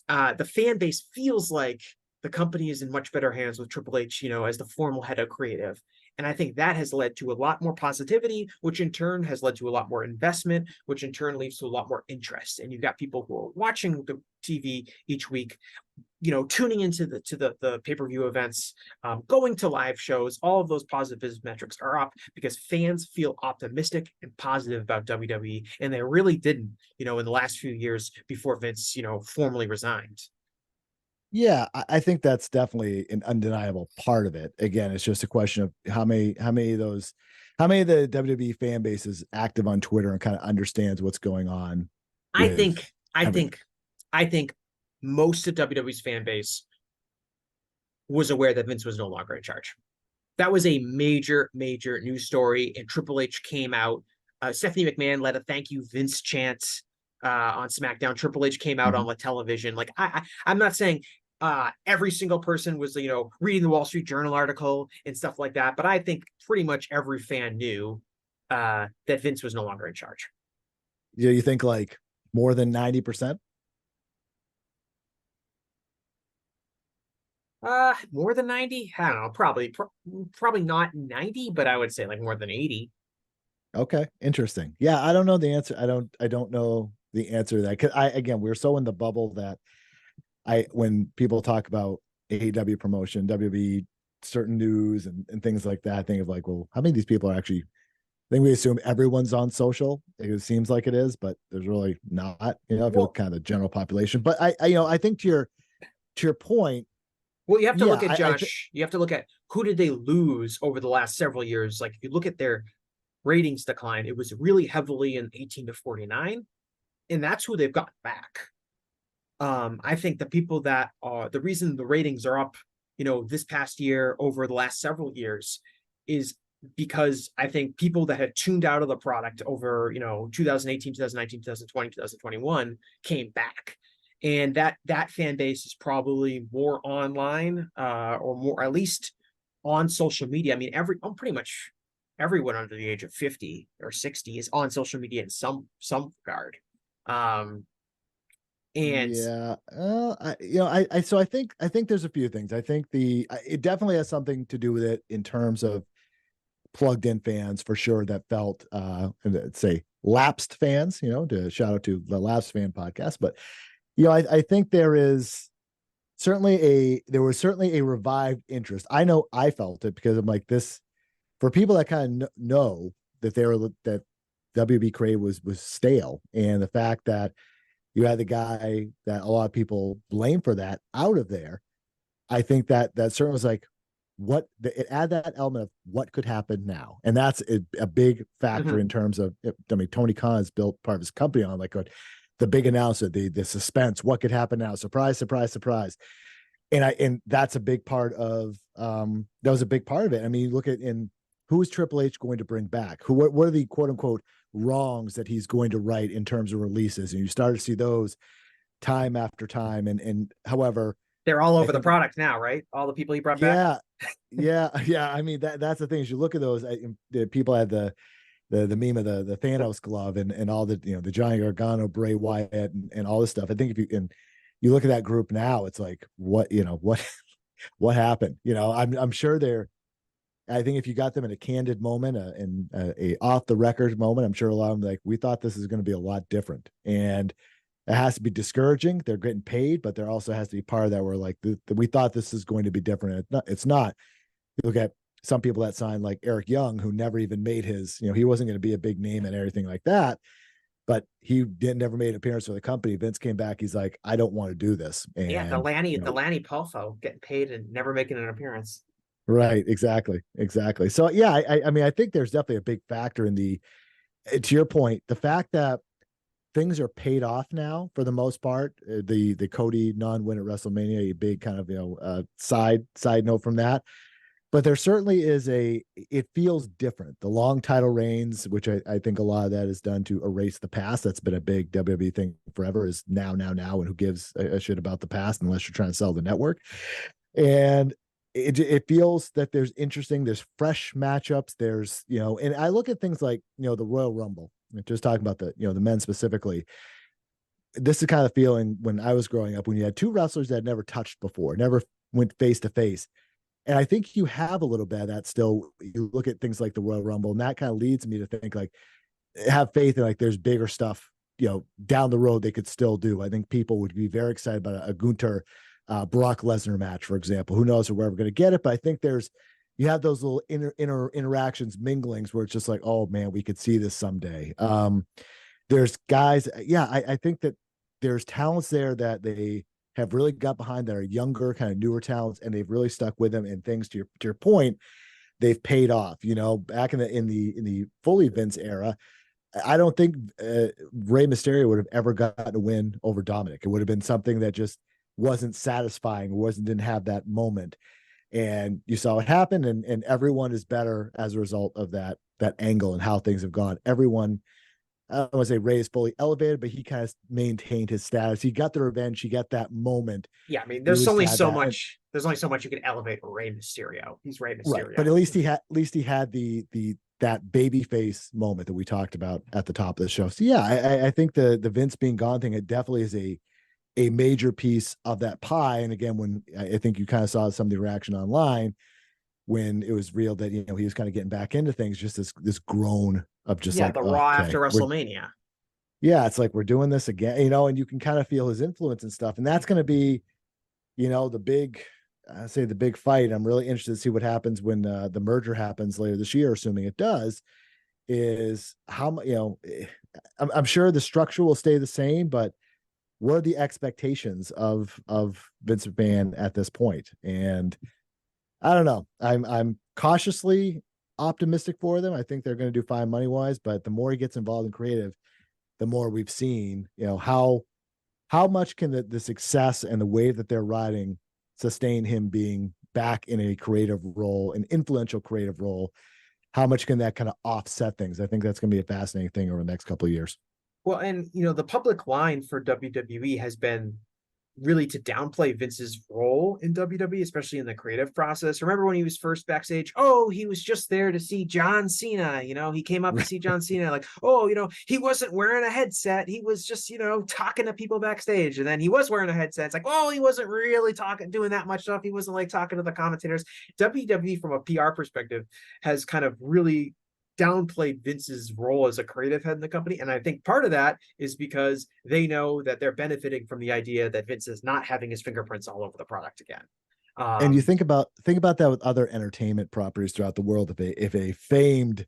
the fan base feels like the company is in much better hands with Triple H, as the formal head of creative. And I think that has led to a lot more positivity, which in turn has led to a lot more investment, which in turn leads to a lot more interest. And you've got people who are watching the TV each week, tuning into the pay-per-view events, going to live shows. All of those positive metrics are up because fans feel optimistic and positive about WWE. And they really didn't, in the last few years before Vince, formally resigned. Yeah, I think that's definitely an undeniable part of it. Again, it's just a question of how many of the WWE fan base is active on Twitter and kind of understands what's going on. I think most of WWE's fan base was aware that Vince was no longer in charge. That was a major, major news story, and Triple H came out. Stephanie McMahon led a thank you Vince chant on SmackDown. Triple H came out on the television. Like I'm not saying every single person was reading the Wall Street Journal article and stuff like that, but I think pretty much every fan knew that Vince was no longer in charge. Yeah, you think like more than 90%? More than 90? I don't know. Probably not 90, but I would say like more than 80. Okay, interesting. Yeah, I don't know the answer. I don't know the answer to that. Cause we're so in the bubble that when people talk about AEW promotion, WWE, certain news and things like that, I think of like, well, how many of these people are actually, I think we assume everyone's on social. It seems like it is, but there's really not, if you look kind of the general population. But I think to your point. Well, you have to look at Josh. You have to look at who did they lose over the last several years. Like if you look at their ratings decline, it was really heavily in 18 to 49, and that's who they've gotten back. I think the people that are the reason the ratings are up, this past year over the last several years is because I think people that had tuned out of the product over, 2018, 2019, 2020, 2021 came back. And that fan base is probably more online or more, at least on social media. I mean, pretty much everyone under the age of 50 or 60 is on social media in some regard. And yeah, I think there's a few things. I think it definitely has something to do with it in terms of plugged in fans for sure that felt say lapsed fans, to shout out to the Lapsed Fan podcast. But I think there was certainly a revived interest. I know I felt it because I'm like this for people that kind of know that that WB creative was stale, and the fact that you had the guy that a lot of people blame for that out of there, I think that certainly was like, it add that element of what could happen now. And that's a big factor in terms of, I mean, Tony Khan has built part of his company on like the big announcement, the suspense, what could happen now? Surprise, surprise, surprise. And that's a big part of, that was a big part of it. I mean, look at, who is Triple H going to bring back? What are the quote unquote wrongs that he's going to right in terms of releases? And you start to see those time after time. And however, they're all over the product now, right? All the people he brought back. Yeah. I mean, that's the thing is you look at those, the people had the meme of the Thanos glove and all the, the Johnny Gargano, Bray Wyatt and all this stuff. I think if you look at that group now, it's like, what happened? I'm sure I think if you got them in a candid moment and a off the record moment, I'm sure a lot of them like, we thought this is going to be a lot different. And it has to be discouraging. They're getting paid, but there also has to be part of that where like we thought this is going to be different. It's not. You look at some people that signed like Eric Young, who never even made his, he wasn't going to be a big name and everything like that, but he never made an appearance for the company. Vince came back. He's like, I don't want to do this. And, the Lanny Poffo getting paid and never making an appearance. Right. Exactly. So yeah, I mean, I think there's definitely a big factor in to your point, the fact that things are paid off now for the most part. The Cody non-win at WrestleMania, a big kind of side note from that. But there certainly is it feels different. The long title reigns, which I think a lot of that is done to erase the past. That's been a big WWE thing forever, is now, and who gives a shit about the past unless you're trying to sell the network. And it feels that there's fresh matchups. There's, and I look at things like, the Royal Rumble, just talking about the men specifically. This is kind of feeling when I was growing up, when you had two wrestlers that had never touched before, never went face to face. And I think you have a little bit of that still. You look at things like the Royal Rumble, and that kind of leads me to think like, have faith in like there's bigger stuff, down the road they could still do. I think people would be very excited about a Gunther Brock Lesnar match, for example. Who knows if we're ever going to get it, but I think you have those little interactions, minglings where it's just like, oh man, we could see this someday. There's guys. Yeah. I think that there's talents there that they have really got behind that are younger, kind of newer talents, and they've really stuck with them, and things to your point, they've paid off. Back in the fully Vince era, I don't think Rey Mysterio would have ever gotten a win over Dominic. It would have been something that just wasn't satisfying, didn't have that moment. And you saw it happen, and everyone is better as a result of that angle and how things have gone. Everyone, I don't want to say Ray is fully elevated, but he kind of maintained his status. He got the revenge. He got that moment. Yeah, I mean, there's only so much. There's only so much you can elevate Rey Mysterio. He's Rey Mysterio, right? But at least he had that babyface moment that we talked about at the top of the show. So yeah, I think the Vince being gone thing, it definitely is a major piece of that pie. And again, when I think you kind of saw some of the reaction online when it was real that, he was kind of getting back into things, just this groan of just like the Raw after WrestleMania. Yeah. It's like, we're doing this again, and you can kind of feel his influence and stuff. And that's going to be, the big fight. I'm really interested to see what happens when the merger happens later this year, assuming it does, is how, I'm sure the structure will stay the same, but what are the expectations of Vince McMahon at this point? And I don't know. I'm cautiously optimistic for them. I think they're going to do fine money wise, but the more he gets involved in creative, the more we've seen, how much can the success and the wave that they're riding sustain him being back in a creative role, an influential creative role. How much can that kind of offset things? I think that's going to be a fascinating thing over the next couple of years. Well, and the public line for WWE has been really to downplay Vince's role in WWE, especially in the creative process. Remember when he was first backstage? Oh, he was just there to see John Cena. He came up to see John Cena, like, oh, he wasn't wearing a headset. He was just, talking to people backstage. And then he was wearing a headset. It's like, oh, he wasn't really doing that much stuff. He wasn't like talking to the commentators. WWE, from a PR perspective, has kind of really downplayed Vince's role as a creative head in the company. And I think part of that is because they know that they're benefiting from the idea that Vince is not having his fingerprints all over the product again. And you think about that with other entertainment properties throughout the world. If a famed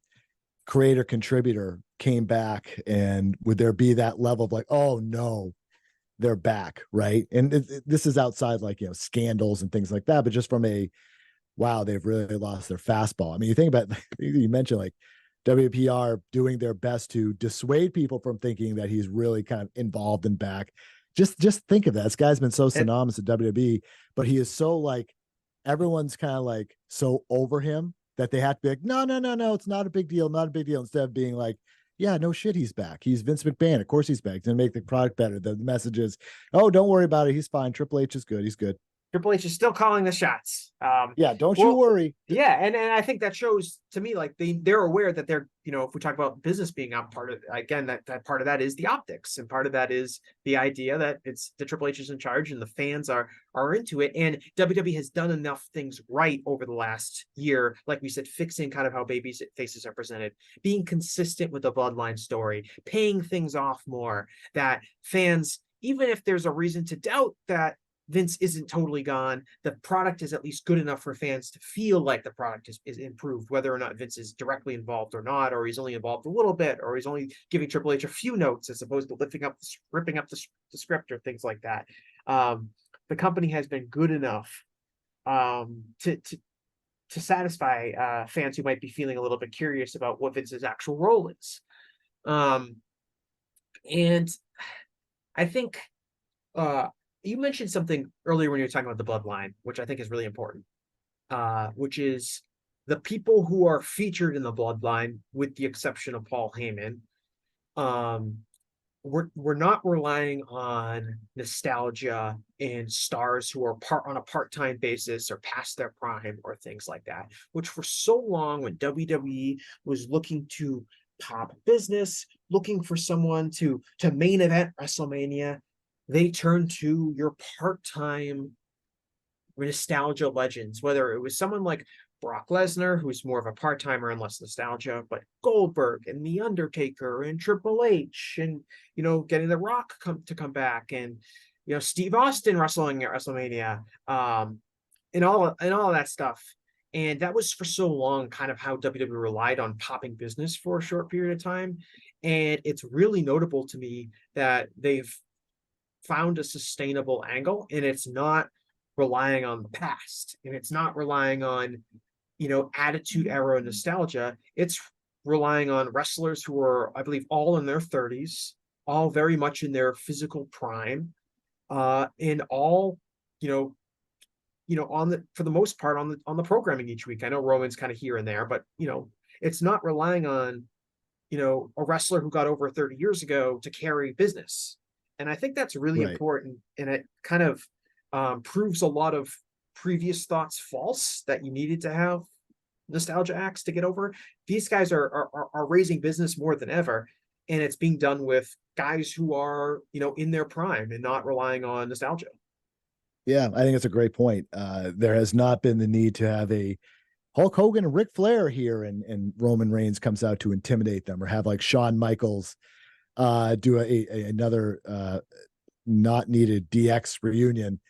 creator contributor came back, and would there be that level of like, oh no, they're back, right? And this is outside like, scandals and things like that, but just from a, wow, they've really lost their fastball. I mean, you think about, you mentioned like WPR doing their best to dissuade people from thinking that he's really kind of involved and back. Just think of that. This guy's been so synonymous at WWE, but he is so like, everyone's kind of like so over him that they have to be like, no, it's not a big deal, not a big deal. Instead of being like, yeah, no shit, he's back. He's Vince McMahon. Of course he's back. He's gonna make the product better. The message is, oh, don't worry about it. He's fine. Triple H is good. He's good. Triple H is still calling the shots. Yeah, don't you worry. Yeah, and I think that shows to me like they're aware that they're, if we talk about business being up, part of, again, that part of that is the optics, and part of that is the idea that it's the Triple H is in charge and the fans are into it. And WWE has done enough things right over the last year, like we said, fixing kind of how baby faces are presented, being consistent with the Bloodline story, paying things off more, that fans, even if there's a reason to doubt that Vince isn't totally gone, the product is at least good enough for fans to feel like the product is improved, whether or not Vince is directly involved or not, or he's only involved a little bit, or he's only giving Triple H a few notes as opposed to ripping up the script or things like that. The company has been good enough to satisfy fans who might be feeling a little bit curious about what Vince's actual role is. And I think you mentioned something earlier when you were talking about the Bloodline, which I think is really important, which is the people who are featured in the Bloodline, with the exception of Paul Heyman, we're not relying on nostalgia and stars who are on a part-time basis or past their prime or things like that, which for so long when WWE was looking to pop business, looking for someone to main event WrestleMania, they turn to your part-time nostalgia legends, whether it was someone like Brock Lesnar, who's more of a part-timer and less nostalgia, but Goldberg and The Undertaker and Triple H and, getting The Rock to come back, and, Steve Austin wrestling at WrestleMania, and all of that stuff. And that was for so long kind of how WWE relied on popping business for a short period of time. And it's really notable to me that they've found a sustainable angle, and it's not relying on the past, and it's not relying on attitude era nostalgia. It's relying on wrestlers who are, I believe, all in their 30s, all very much in their physical prime, and all for the most part on the programming each week. I know Roman's kind of here and there, but it's not relying on a wrestler who got over 30 years ago to carry business. And I think that's really important. And it kind of proves a lot of previous thoughts false, that you needed to have nostalgia acts to get over. These guys are raising business more than ever. And it's being done with guys who are, in their prime and not relying on nostalgia. Yeah, I think it's a great point. There has not been the need to have a Hulk Hogan and Ric Flair here and Roman Reigns comes out to intimidate them, or have like Shawn Michaels do another not needed DX reunion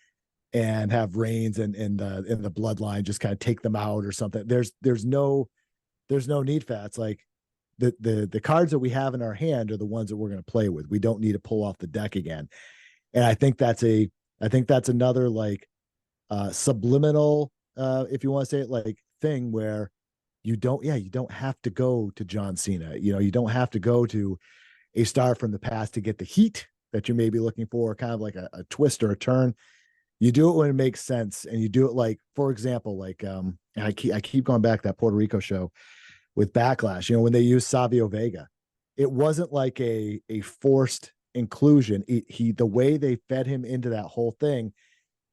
and have Reigns and in the Bloodline just kind of take them out or something. There's no need for that. It's like the cards that we have in our hand are the ones that we're going to play with. We don't need to pull off the deck again. And I think that's another like subliminal, if you want to say it, like thing where you don't have to go to John Cena. You don't have to go to a star from the past to get the heat that you may be looking for, kind of like a twist or a turn. You do it when it makes sense, and you do it like, for example, like and I keep going back to that Puerto Rico show with Backlash. When they used Savio Vega, it wasn't like a forced inclusion. The way they fed him into that whole thing,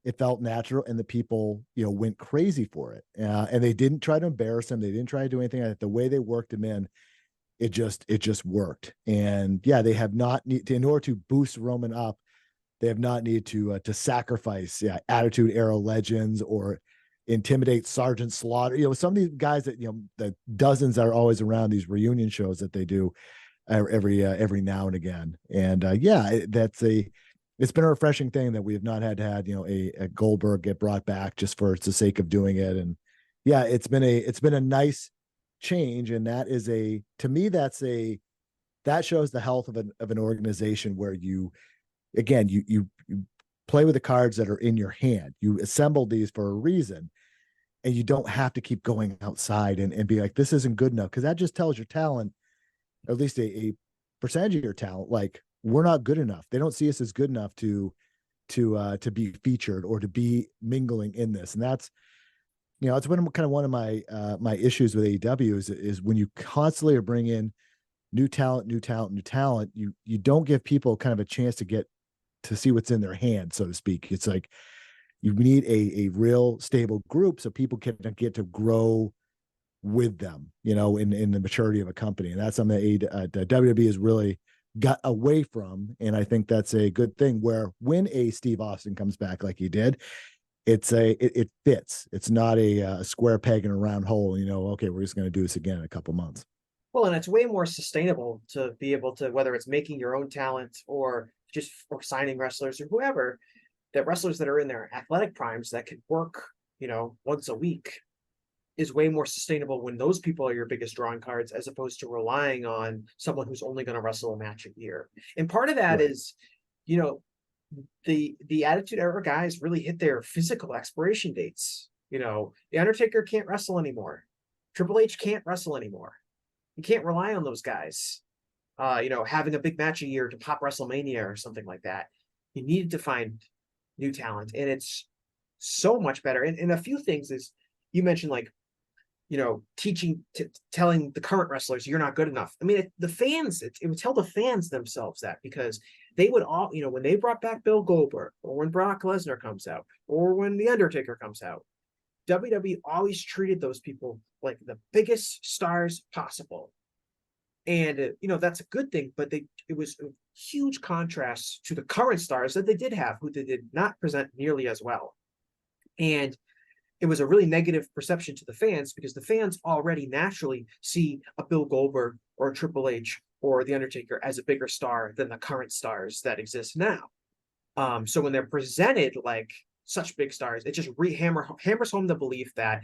it felt natural, and the people went crazy for it. And they didn't try to embarrass him. They didn't try to do anything like that. The way they worked him in, it just worked. And yeah, they have not need to, in order to boost Roman up, they have not needed to sacrifice Attitude Era legends or intimidate Sergeant Slaughter. Some of these guys that the dozens that are always around these reunion shows that they do every now and again. And it's been a refreshing thing that we have not had to have a Goldberg get brought back just for the sake of doing it. And yeah, it's been a nice change, and that is to me that shows the health of an organization where you again, you play with the cards that are in your hand. You assembled these for a reason, and you don't have to keep going outside and be like, this isn't good enough, because that just tells your talent, or at least a percentage of your talent, like, we're not good enough. They don't see us as good enough to be featured or to be mingling in this. And that's, it's one of my my issues with AEW is when you constantly are bringing in new talent, you don't give people kind of a chance to get to see what's in their hand, so to speak. It's like you need a real stable group so people can get to grow with them, in the maturity of a company. And that's something that WWE has really got away from. And I think that's a good thing, where when a Steve Austin comes back like he did, it fits. It's not a square peg in a round hole, okay, we're just going to do this again in a couple months. Well, and it's way more sustainable to be able to, whether it's making your own talent or signing wrestlers or whoever, that wrestlers that are in their athletic primes that can work, once a week, is way more sustainable when those people are your biggest drawing cards, as opposed to relying on someone who's only going to wrestle a match a year. And part of that is, the Attitude Era guys really hit their physical expiration dates. The Undertaker can't wrestle anymore. Triple H can't wrestle anymore. You can't rely on those guys, having a big match a year to pop WrestleMania or something like that. You needed to find new talent, and it's so much better. And a few things is, you mentioned, like, telling the current wrestlers you're not good enough. I mean, the fans, it would tell the fans themselves that, because they would all, when they brought back Bill Goldberg, or when Brock Lesnar comes out, or when The Undertaker comes out, WWE always treated those people like the biggest stars possible. And, that's a good thing, but it was a huge contrast to the current stars that they did have, who they did not present nearly as well. And it was a really negative perception to the fans, because the fans already naturally see a Bill Goldberg or a Triple H or The Undertaker as a bigger star than the current stars that exist now. So when they're presented like such big stars, it just hammers home the belief that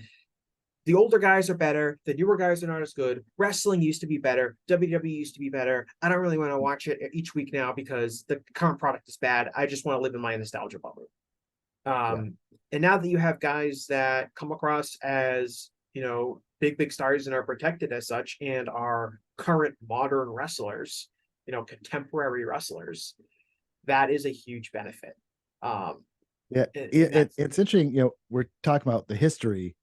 the older guys are better, the newer guys are not as good. Wrestling used to be better. WWE used to be better. I don't really want to watch it each week now because the current product is bad. I just want to live in my nostalgia bubble. And now that you have guys that come across as, big stars and are protected as such, and are current modern wrestlers, contemporary wrestlers, that is a huge benefit. It's interesting. We're talking about the history,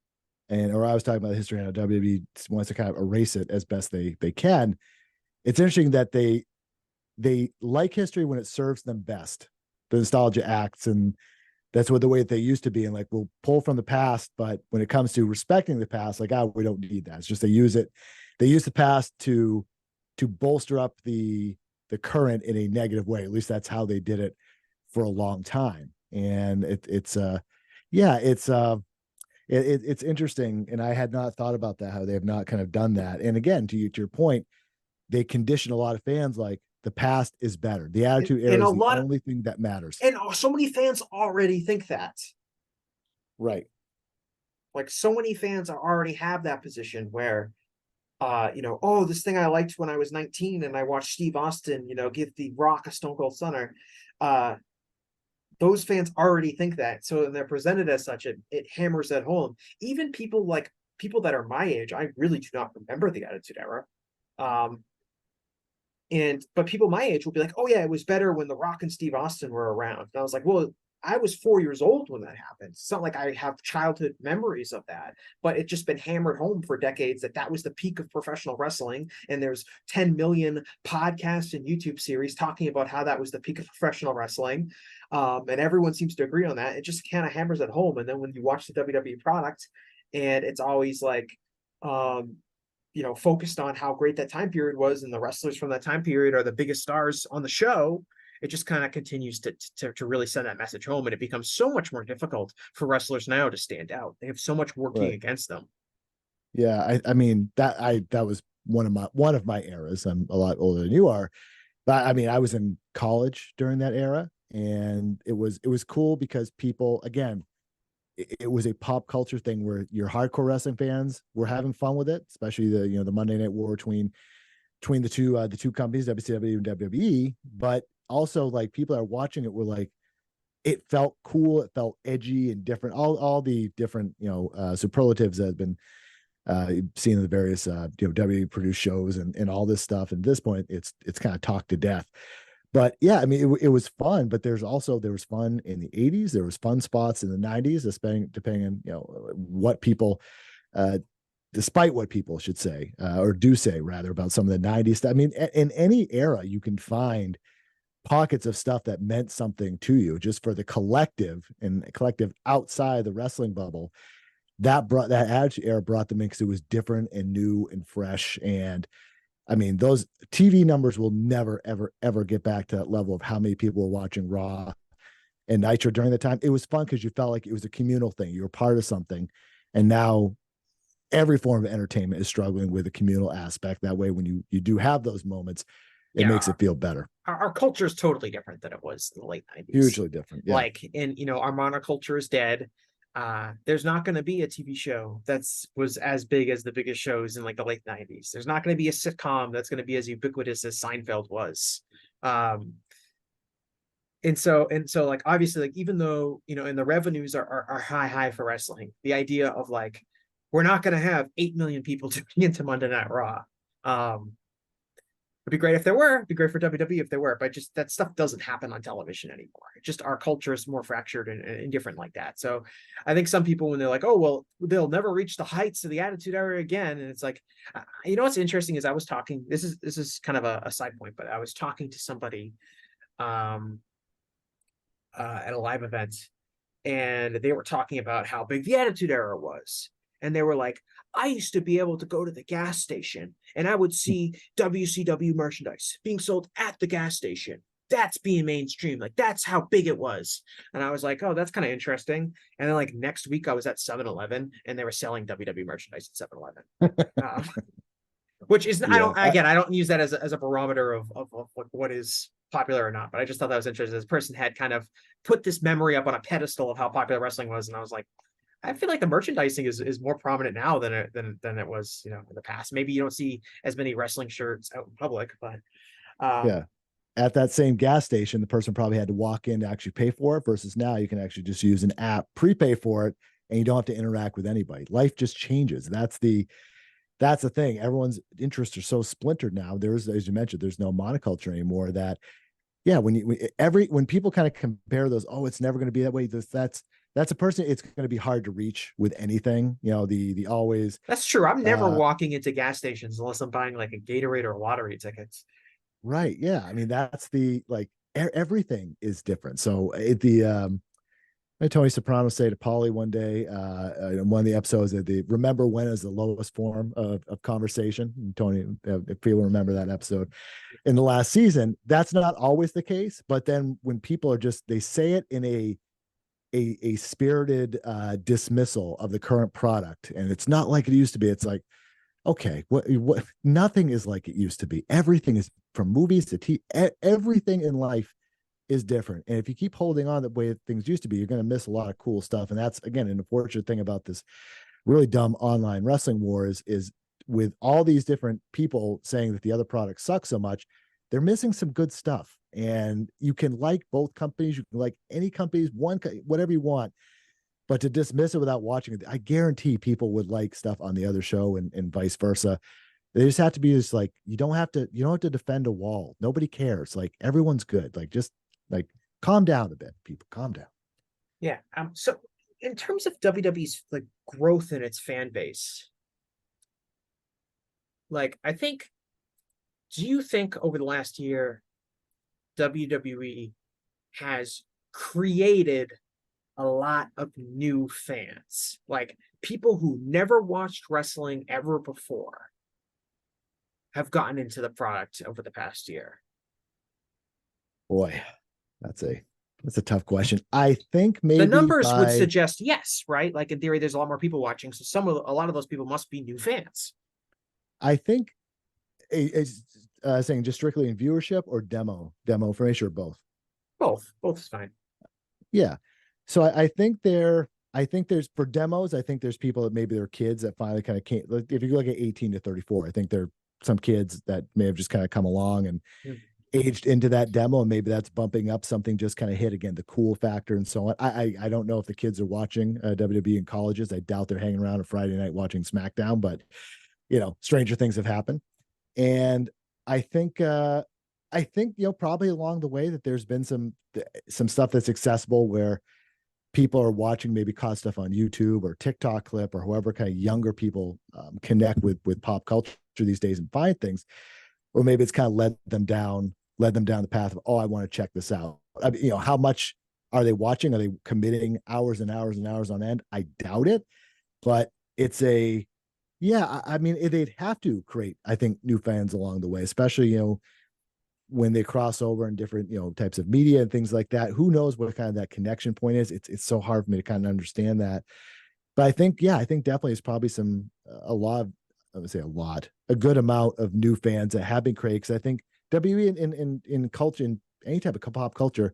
or I was talking about the history, and how WWE wants to kind of erase it as best they can. It's interesting that they like history when it serves them best. The nostalgia acts, and that's the way that they used to be. And like, we'll pull from the past, but when it comes to respecting the past, like, we don't need that. It's just, they use the past to bolster up the current in a negative way. At least that's how they did it for a long time. And it's interesting. And I had not thought about that, how they have not kind of done that. And again, to your point, they condition a lot of fans, like, the past is better. The Attitude Era is the only thing that matters. And so many fans already think that. Right. Like, so many fans already have that position where, this thing I liked when I was 19 and I watched Steve Austin, give The Rock a Stone Cold Stunner. Those fans already think that. So when they're presented as such, it hammers that home. Even people that are my age, I really do not remember the Attitude Era. But people my age will be like, oh yeah, it was better when The Rock and Steve Austin were around. And I was like, well, I was 4 years old when that happened. It's not like I have childhood memories of that, but it's just been hammered home for decades that was the peak of professional wrestling. And there's 10 million podcasts and YouTube series talking about how that was the peak of professional wrestling. And everyone seems to agree on that. It just kind of hammers it home. And then when you watch the WWE product, and it's always like, focused on how great that time period was, and the wrestlers from that time period are the biggest stars on the show, it just kind of continues to really send that message home. And it becomes so much more difficult for wrestlers now to stand out. They have so much working against them. Yeah. I mean, that was one of my eras. I'm a lot older than you are, but I mean, I was in college during that era, and it was cool because people, again, it was a pop culture thing where your hardcore wrestling fans were having fun with it, especially the Monday Night War between the two companies, WCW and WWE. But also like people that are watching it were like, it felt cool, it felt edgy and different. All the different superlatives that have been seen in the various WWE produced shows and all this stuff. And at this point, it's kind of talked to death. But yeah, I mean, it was fun. But there was fun in the 80s. There was fun spots in the 90s, depending on what people, despite what people should say or do say rather about some of the 90s stuff. I mean, in any era, you can find pockets of stuff that meant something to you, just for the collective outside the wrestling bubble. That Attitude Era brought them in because it was different and new and fresh. And I mean, those TV numbers will never, ever, ever get back to that level of how many people were watching Raw and Nitro during the time. It was fun because you felt like it was a communal thing. You were part of something. And now every form of entertainment is struggling with a communal aspect. That way, when you do have those moments, it makes it feel better. Our culture is totally different than it was in the late 90s. Hugely different. Yeah. Like, and our monoculture is dead. There's not going to be a TV show was as big as the biggest shows in like the late 90s. There's not going to be a sitcom that's going to be as ubiquitous as Seinfeld was. And so like, obviously, like, even though, and the revenues are high for wrestling, the idea of like, we're not going to have 8 million people tuning into Monday Night Raw. It'd be great if there were. It'd be great for WWE if there were, but just that stuff doesn't happen on television anymore. Just our culture is more fractured and different like that. So I think some people, when they're like, oh, well, they'll never reach the heights of the Attitude Era again. And it's like, what's interesting is I was talking, this is kind of a side point, but I was talking to somebody at a live event, and they were talking about how big the Attitude Era was. And they were like, I used to be able to go to the gas station and I would see WCW merchandise being sold at the gas station. That's being mainstream. Like, that's how big it was. And I was like, oh, that's kind of interesting. And then like next week I was at 7-Eleven and they were selling WWE merchandise at 7-Eleven. Which is, yeah. I don't use that as a barometer of what is popular or not, but I just thought that was interesting. This person had kind of put this memory up on a pedestal of how popular wrestling was. And I was like, I feel like the merchandising is more prominent now than it was, in the past. Maybe you don't see as many wrestling shirts out in public, but yeah. At that same gas station, the person probably had to walk in to actually pay for it, versus now you can actually just use an app, prepay for it, and you don't have to interact with anybody. Life just changes. That's the thing. Everyone's interests are so splintered now. There's, as you mentioned, there's no monoculture anymore. That, yeah, when people kind of compare those, oh, it's never going to be that way. That's a person. It's going to be hard to reach with anything. The always. That's true. I'm never walking into gas stations unless I'm buying like a Gatorade or lottery tickets. Right. Yeah. I mean, that's everything is different. So Tony Soprano say to Paulie one day in one of the episodes that remember when is the lowest form of conversation. And Tony, if people remember that episode in the last season, that's not always the case. But then when people they say it in a spirited dismissal of the current product, and it's not like it used to be. It's like, okay, what nothing is like it used to be. Everything is, from movies to TV, everything in life is different. And if you keep holding on the way things used to be, you're going to miss a lot of cool stuff. And that's, again, an unfortunate thing about this really dumb online wrestling war is with all these different people saying that the other product sucks so much, they're missing some good stuff. And you can like both companies, you can like any companies, whatever you want, but to dismiss it without watching it, I guarantee people would like stuff on the other show and vice versa. They just have to be just like, you don't have to defend a wall. Nobody cares. Like, everyone's good. Like, just like, calm down a bit, people, calm down. Yeah. So in terms of WWE's like growth in its fan base, like, do you think over the last year, WWE has created a lot of new fans, like people who never watched wrestling ever before have gotten into the product over the past year? Boy, that's a tough question. I think maybe the numbers would suggest yes, right? Like, in theory, there's a lot more people watching, so a lot of those people must be new fans. I think saying just strictly in viewership or demo for me, sure, both is fine. Yeah. So I think there's for demos, I think there's people that maybe they're kids that finally kind of came. Like, if you look at 18 to 34, I think there are some kids that may have just kind of come along and aged into that demo, and maybe that's bumping up something just kind of hit again, the cool factor and so on. I don't know if the kids are watching WWE in colleges. I doubt they're hanging around a Friday night watching SmackDown, but stranger things have happened. And I think probably along the way that there's been some stuff that's accessible where people are watching, maybe caught stuff on YouTube or TikTok clip or however kind of younger people connect with pop culture these days and find things. Or maybe it's kind of led them down the path of, oh, I want to check this out. I mean, how much are they watching? Are they committing hours and hours and hours on end? I doubt it, but it's I mean, they'd have to create, I think, new fans along the way, especially, when they cross over in different, types of media and things like that. Who knows what kind of that connection point is? It's so hard for me to kind of understand that. But I think definitely it's probably a good amount of new fans that have been created. Because I think WWE in culture, in any type of pop culture,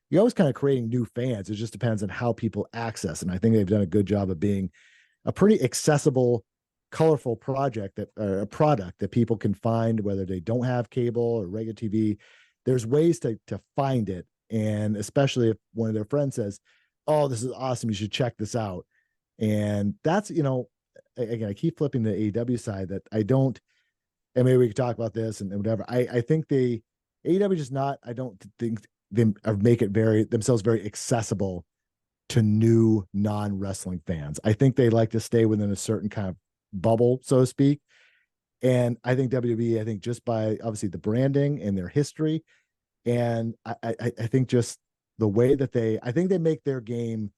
you're always kind of creating new fans. It just depends on how people access. And I think they've done a good job of being a pretty accessible, colorful a product that people can find, whether they don't have cable or regular TV. There's ways to find it. And especially if one of their friends says, oh, this is awesome, you should check this out. And that's, again, I keep flipping the AEW side that I don't, and maybe we could talk about this and whatever. I think AEW is not, I don't think they make it themselves very accessible to new non-wrestling fans. I think they like to stay within a certain kind of bubble, so to speak. And I think WWE, just by obviously the branding and their history, and I think just the way that they make their game,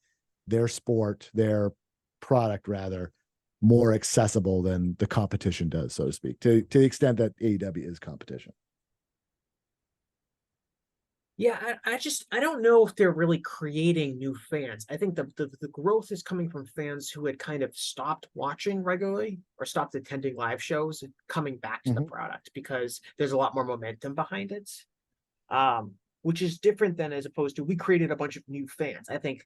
their sport, their product rather, more accessible than the competition does, so to speak, to the extent that AEW is competition. Yeah, I don't know if they're really creating new fans. I think the growth is coming from fans who had kind of stopped watching regularly or stopped attending live shows and coming back to the product because there's a lot more momentum behind it, which is different than as opposed to we created a bunch of new fans. I think,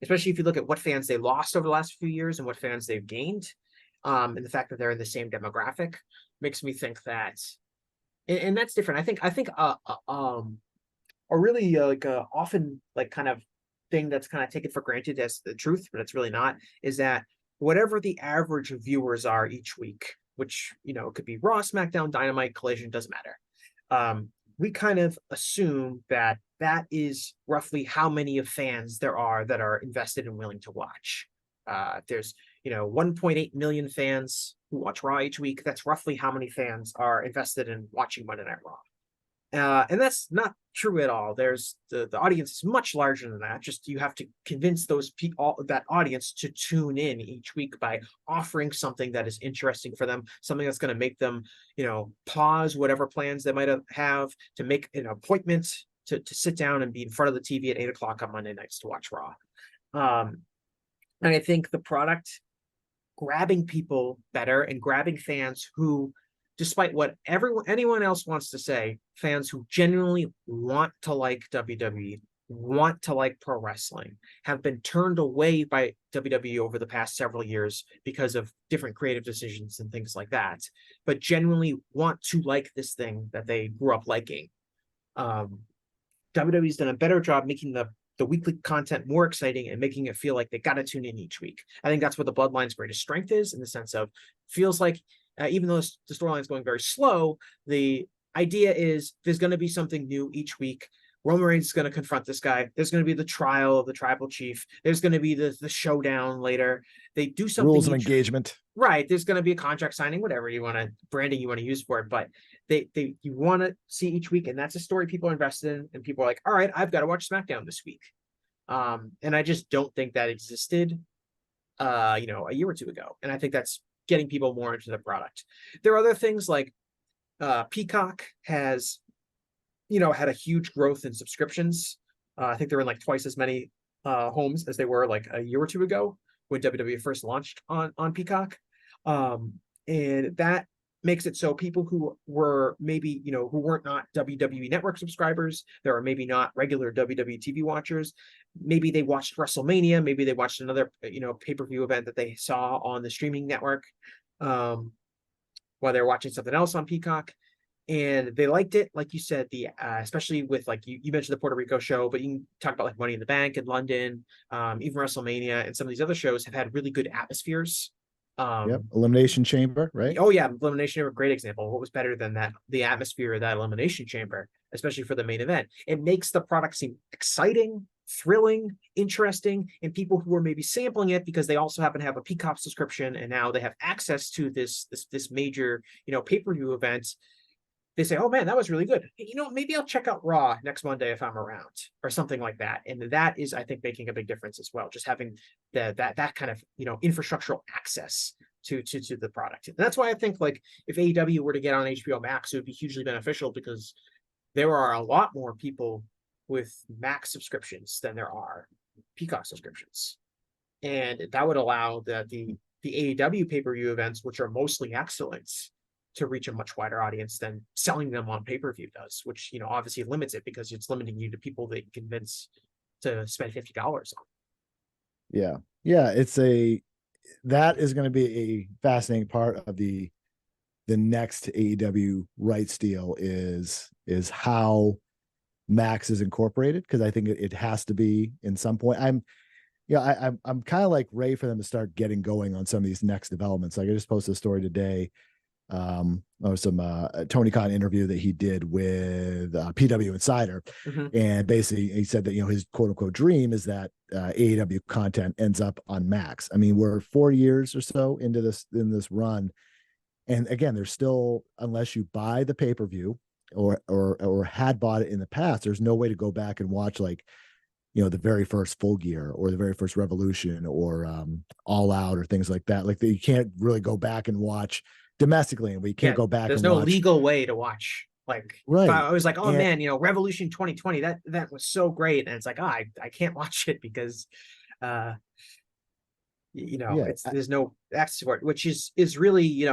especially if you look at what fans they lost over the last few years and what fans they've gained, and the fact that they're in the same demographic makes me think that, and that's different. I think a really often kind of thing that's kind of taken for granted as the truth, but it's really not, is that whatever the average viewers are each week, which it could be Raw, SmackDown, Dynamite, Collision, doesn't matter. We kind of assume that is roughly how many of fans there are that are invested and willing to watch. There's 1.8 million fans who watch Raw each week. That's roughly how many fans are invested in watching Monday Night Raw. And that's not true at all. There's the audience is much larger than that. Just you have to convince those people, that audience, to tune in each week by offering something that is interesting for them, something that's going to make them, pause whatever plans they might have to make an appointment to sit down and be in front of the TV at 8:00 on Monday nights to watch Raw. And I think the product grabbing people better and grabbing fans who, despite what anyone else wants to say, fans who genuinely want to like WWE, want to like pro wrestling, have been turned away by WWE over the past several years because of different creative decisions and things like that, but genuinely want to like this thing that they grew up liking. WWE's done a better job making the weekly content more exciting and making it feel like they got to tune in each week. I think that's what the Bloodline's greatest strength is, in the sense of feels like even though the storyline is going very slow, the idea is there's going to be something new each week. Roman Reigns is going to confront this guy. There's going to be the trial of the tribal chief. There's going to be the showdown later. They do something. Rules of engagement. Right. There's going to be a contract signing, whatever branding you want to use for it. But you want to see each week, and that's a story people are invested in, and people are like, all right, I've got to watch SmackDown this week. And I just don't think that existed, a year or two ago. And I think that's getting people more into the product. There are other things like Peacock has, had a huge growth in subscriptions. I think they're in like twice as many homes as they were like a year or two ago when WWE first launched on Peacock. And that makes it so people who were maybe, who weren't not WWE Network subscribers, there are maybe not regular WWE TV watchers, maybe they watched WrestleMania, maybe they watched another, pay-per-view event that they saw on the streaming network while they're watching something else on Peacock. and they liked it, like you said, the especially with like you mentioned the Puerto Rico show, but you can talk about like Money in the Bank in London, even WrestleMania and some of these other shows have had really good atmospheres. Yep. Elimination Chamber, right? Oh yeah, Elimination Chamber, great example. What was better than that? The atmosphere of that Elimination Chamber, especially for the main event. It makes the product seem exciting, thrilling, interesting, and people who are maybe sampling it because they also happen to have a Peacock subscription and now they have access to this major, pay-per-view event. They say, oh man, that was really good. Maybe I'll check out Raw next Monday if I'm around or something like that. And that is, I think, making a big difference as well. Just having that kind of, infrastructural access to the product. And that's why I think like if AEW were to get on HBO Max, it would be hugely beneficial because there are a lot more people with Max subscriptions than there are Peacock subscriptions. And that would allow the AEW pay-per-view events, which are mostly excellence, to reach a much wider audience than selling them on pay-per-view does, which, obviously limits it because it's limiting you to people that you convince to spend $50 on. Yeah. Yeah. That is going to be a fascinating part of the next AEW rights deal is how Max is incorporated. Cause I think it has to be in some point. I'm kind of like ready for them to start getting going on some of these next developments. Like I just posted a story today. Some Tony Khan interview that he did with PW Insider, and basically he said that his quote unquote dream is that AEW content ends up on Max. I mean, we're 4 years or so into this run, and again, there's still, unless you buy the pay-per-view or had bought it in the past, there's no way to go back and watch like the very first Full Gear or the very first Revolution or All Out or things like that. Like you can't really go back and watch domestically, and we can't go back. There's and no watch. legal way to watch. Like, right. I was like, oh man, Revolution 2020, that was so great, and it's like, I can't watch it because, there's no access for it, which is really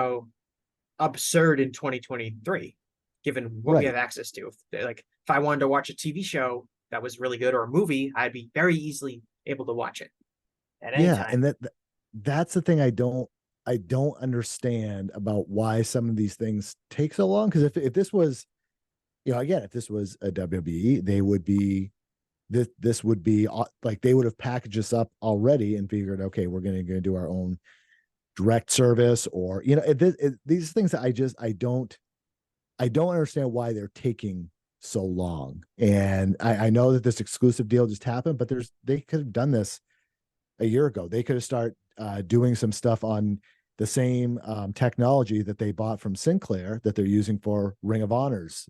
absurd in 2023, given what we have access to. Like, if I wanted to watch a TV show that was really good or a movie, I'd be very easily able to watch it at any time. And that's the thing I don't understand about why some of these things take so long. Because if this was, if this was a WWE, they would be this would be like they would have packaged this up already and figured, okay, we're going to do our own direct service, or these things that I don't understand why they're taking so long. And I know that this exclusive deal just happened, but they could have done this a year ago. They could have started doing some stuff on the same technology that they bought from Sinclair that they're using for Ring of Honor's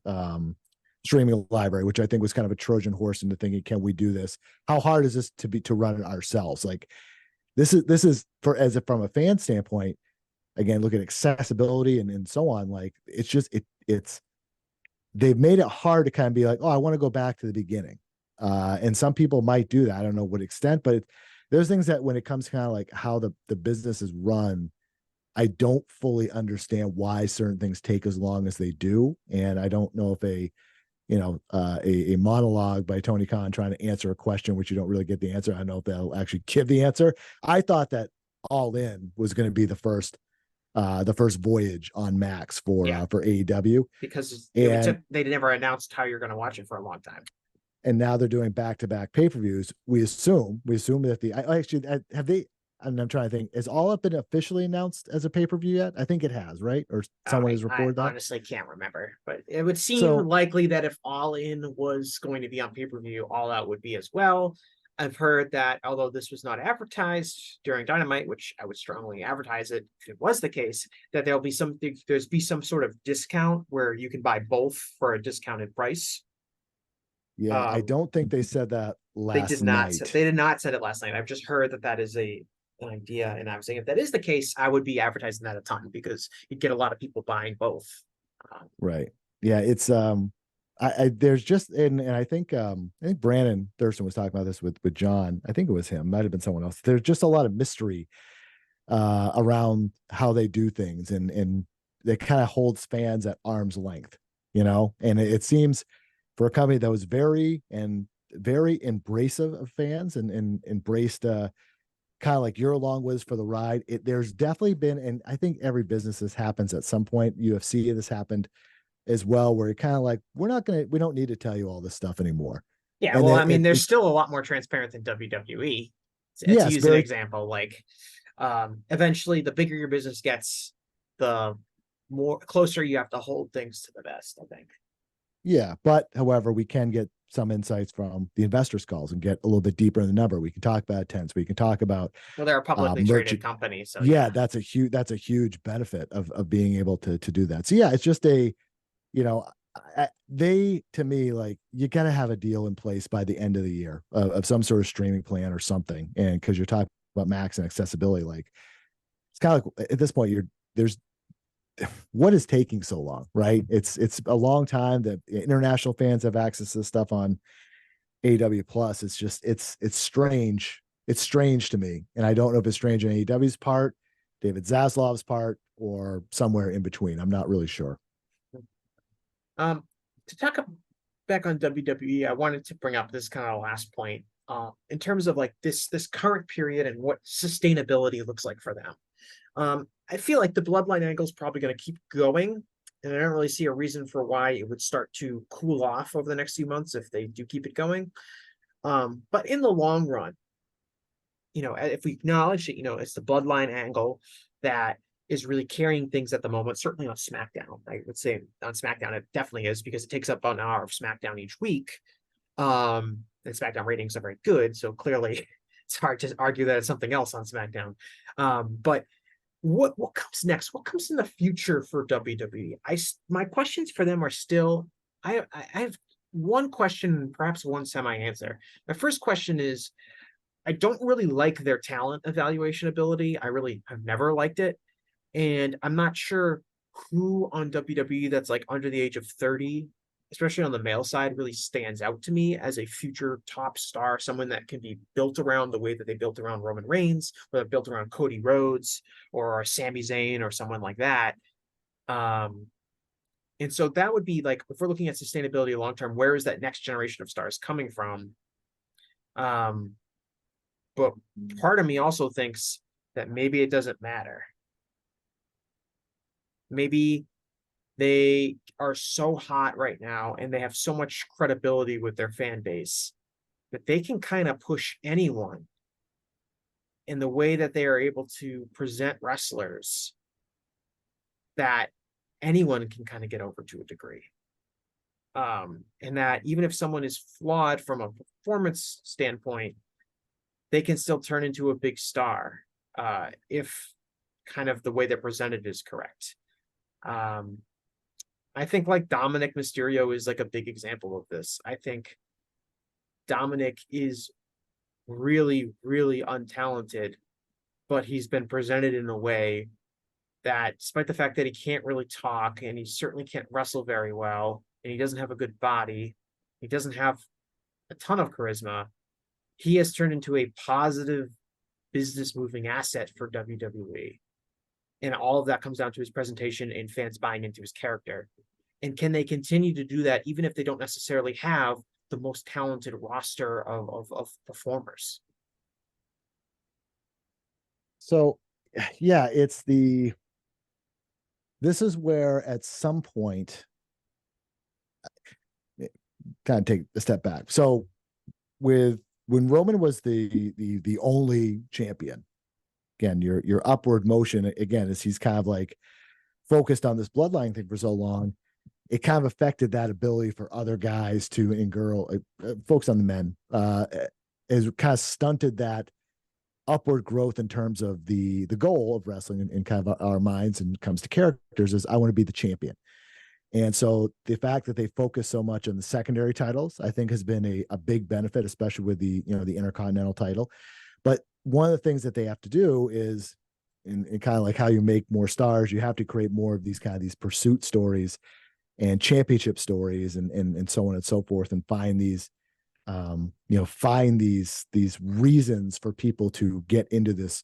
streaming library, which I think was kind of a Trojan horse into thinking, can we do this? How hard is this to run it ourselves? Like this is from a fan standpoint, again, look at accessibility and so on. Like it's they've made it hard to kind of be like, oh, I want to go back to the beginning. And some people might do that. I don't know what extent, but there's things that when it comes to kind of like how the business is run, I don't fully understand why certain things take as long as they do. And I don't know if a monologue by Tony Khan trying to answer a question, which you don't really get the answer. I don't know if they'll actually give the answer. I thought that All In was going to be the first voyage on Max for AEW, because they never announced how you're going to watch it for a long time. And now they're doing back-to-back pay-per-views. We assume that have they, and I'm trying to think, has All Up been officially announced as a pay-per-view yet? I think it has, right? Or someone has reported that? I honestly can't remember, but it would seem likely that if All In was going to be on pay-per-view, All Out would be as well. I've heard that although this was not advertised during Dynamite, which I would strongly advertise it if it was the case, that there'll be some sort of discount where you can buy both for a discounted price. Yeah, I don't think they said that last night. They did not say it last night. I've just heard that is an idea, and I'm saying if that is the case, I would be advertising that a ton because you'd get a lot of people buying both. Right. Yeah, it's there's just and I think Brandon Thurston was talking about this with John. I think it was him. Might have been someone else. There's just a lot of mystery around how they do things, and they kind of holds fans at arm's length, and it seems for a company that was very embracive of fans and embraced kind of like you're along with us for the ride. There's definitely been, and I think every business this happens at some point. UFC, this happened as well, where you're kind of like, we don't need to tell you all this stuff anymore. Yeah, And well, then I mean, there's still a lot more transparent than WWE. To yes, use an example, like eventually, the bigger your business gets, the more closer you have to hold things to the vest, I think. Yeah, but however, we can get some insights from the investors' calls and get a little bit deeper in the number. We can talk about tents. We can talk about Well, they're a publicly traded company, so yeah, that's a huge benefit of being able to do that. So yeah, it's just a, you know, they, to me, like, you got to have a deal in place by the end of the year of some sort of streaming plan or something. And because you're talking about max and accessibility, like, it's kind of like at this point, there's what is taking so long, right? It's a long time that international fans have access to this stuff on AEW Plus. It's just it's strange. It's strange to me, and I don't know if it's strange on AEW's part, David Zaslav's part, or somewhere in between. I'm not really sure. To talk back on WWE, I wanted to bring up this kind of last point in terms of like this current period and what sustainability looks like for them. I feel like the Bloodline angle is probably going to keep going, and I don't really see a reason for why it would start to cool off over the next few months if they do keep it going. But in the long run, you know, if we acknowledge that, you know, it's the Bloodline angle that is really carrying things at the moment, certainly on SmackDown. I would say on SmackDown, it definitely is, because it takes up about an hour of SmackDown each week. And SmackDown ratings are very good, so clearly it's hard to argue that it's something else on SmackDown. But what comes next? What comes in the future for WWE? My questions for them are still, I have one question, perhaps one semi-answer. My first question is, I don't really like their talent evaluation ability. I've never liked it. And I'm not sure who on WWE that's like under the age of 30, especially on the male side, really stands out to me as a future top star, someone that can be built around the way that they built around Roman Reigns, or built around Cody Rhodes or Sami Zayn or someone like that. And so that would be like, if we're looking at sustainability long term, where is that next generation of stars coming from? But part of me also thinks that maybe it doesn't matter. Maybe they are so hot right now and they have so much credibility with their fan base that they can kind of push anyone in the way that they are able to present wrestlers, that anyone can kind of get over to a degree. And that even if someone is flawed from a performance standpoint, they can still turn into a big star if kind of the way they're presented is correct. I think like Dominic Mysterio is like a big example of this. I think Dominic is really, really untalented, but he's been presented in a way that, despite the fact that he can't really talk and he certainly can't wrestle very well, and he doesn't have a good body, he doesn't have a ton of charisma, he has turned into a positive business moving asset for WWE. And all of that comes down to his presentation and fans buying into his character. And can they continue to do that even if they don't necessarily have the most talented roster of performers? So, yeah, this is where at some point, kind of take a step back. So when Roman was the only champion, again, your upward motion again is he's kind of like focused on this bloodline thing for so long, it kind of affected that ability for other guys to, and focus on the men, is kind of stunted that upward growth in terms of the goal of wrestling in kind of our minds, and comes to characters, is I want to be the champion. And so the fact that they focus so much on the secondary titles, I think, has been a big benefit, especially with the Intercontinental title. But one of the things that they have to do is, in kind of like how you make more stars, you have to create more of these pursuit stories and championship stories and so on and so forth, and find these reasons for people to get into this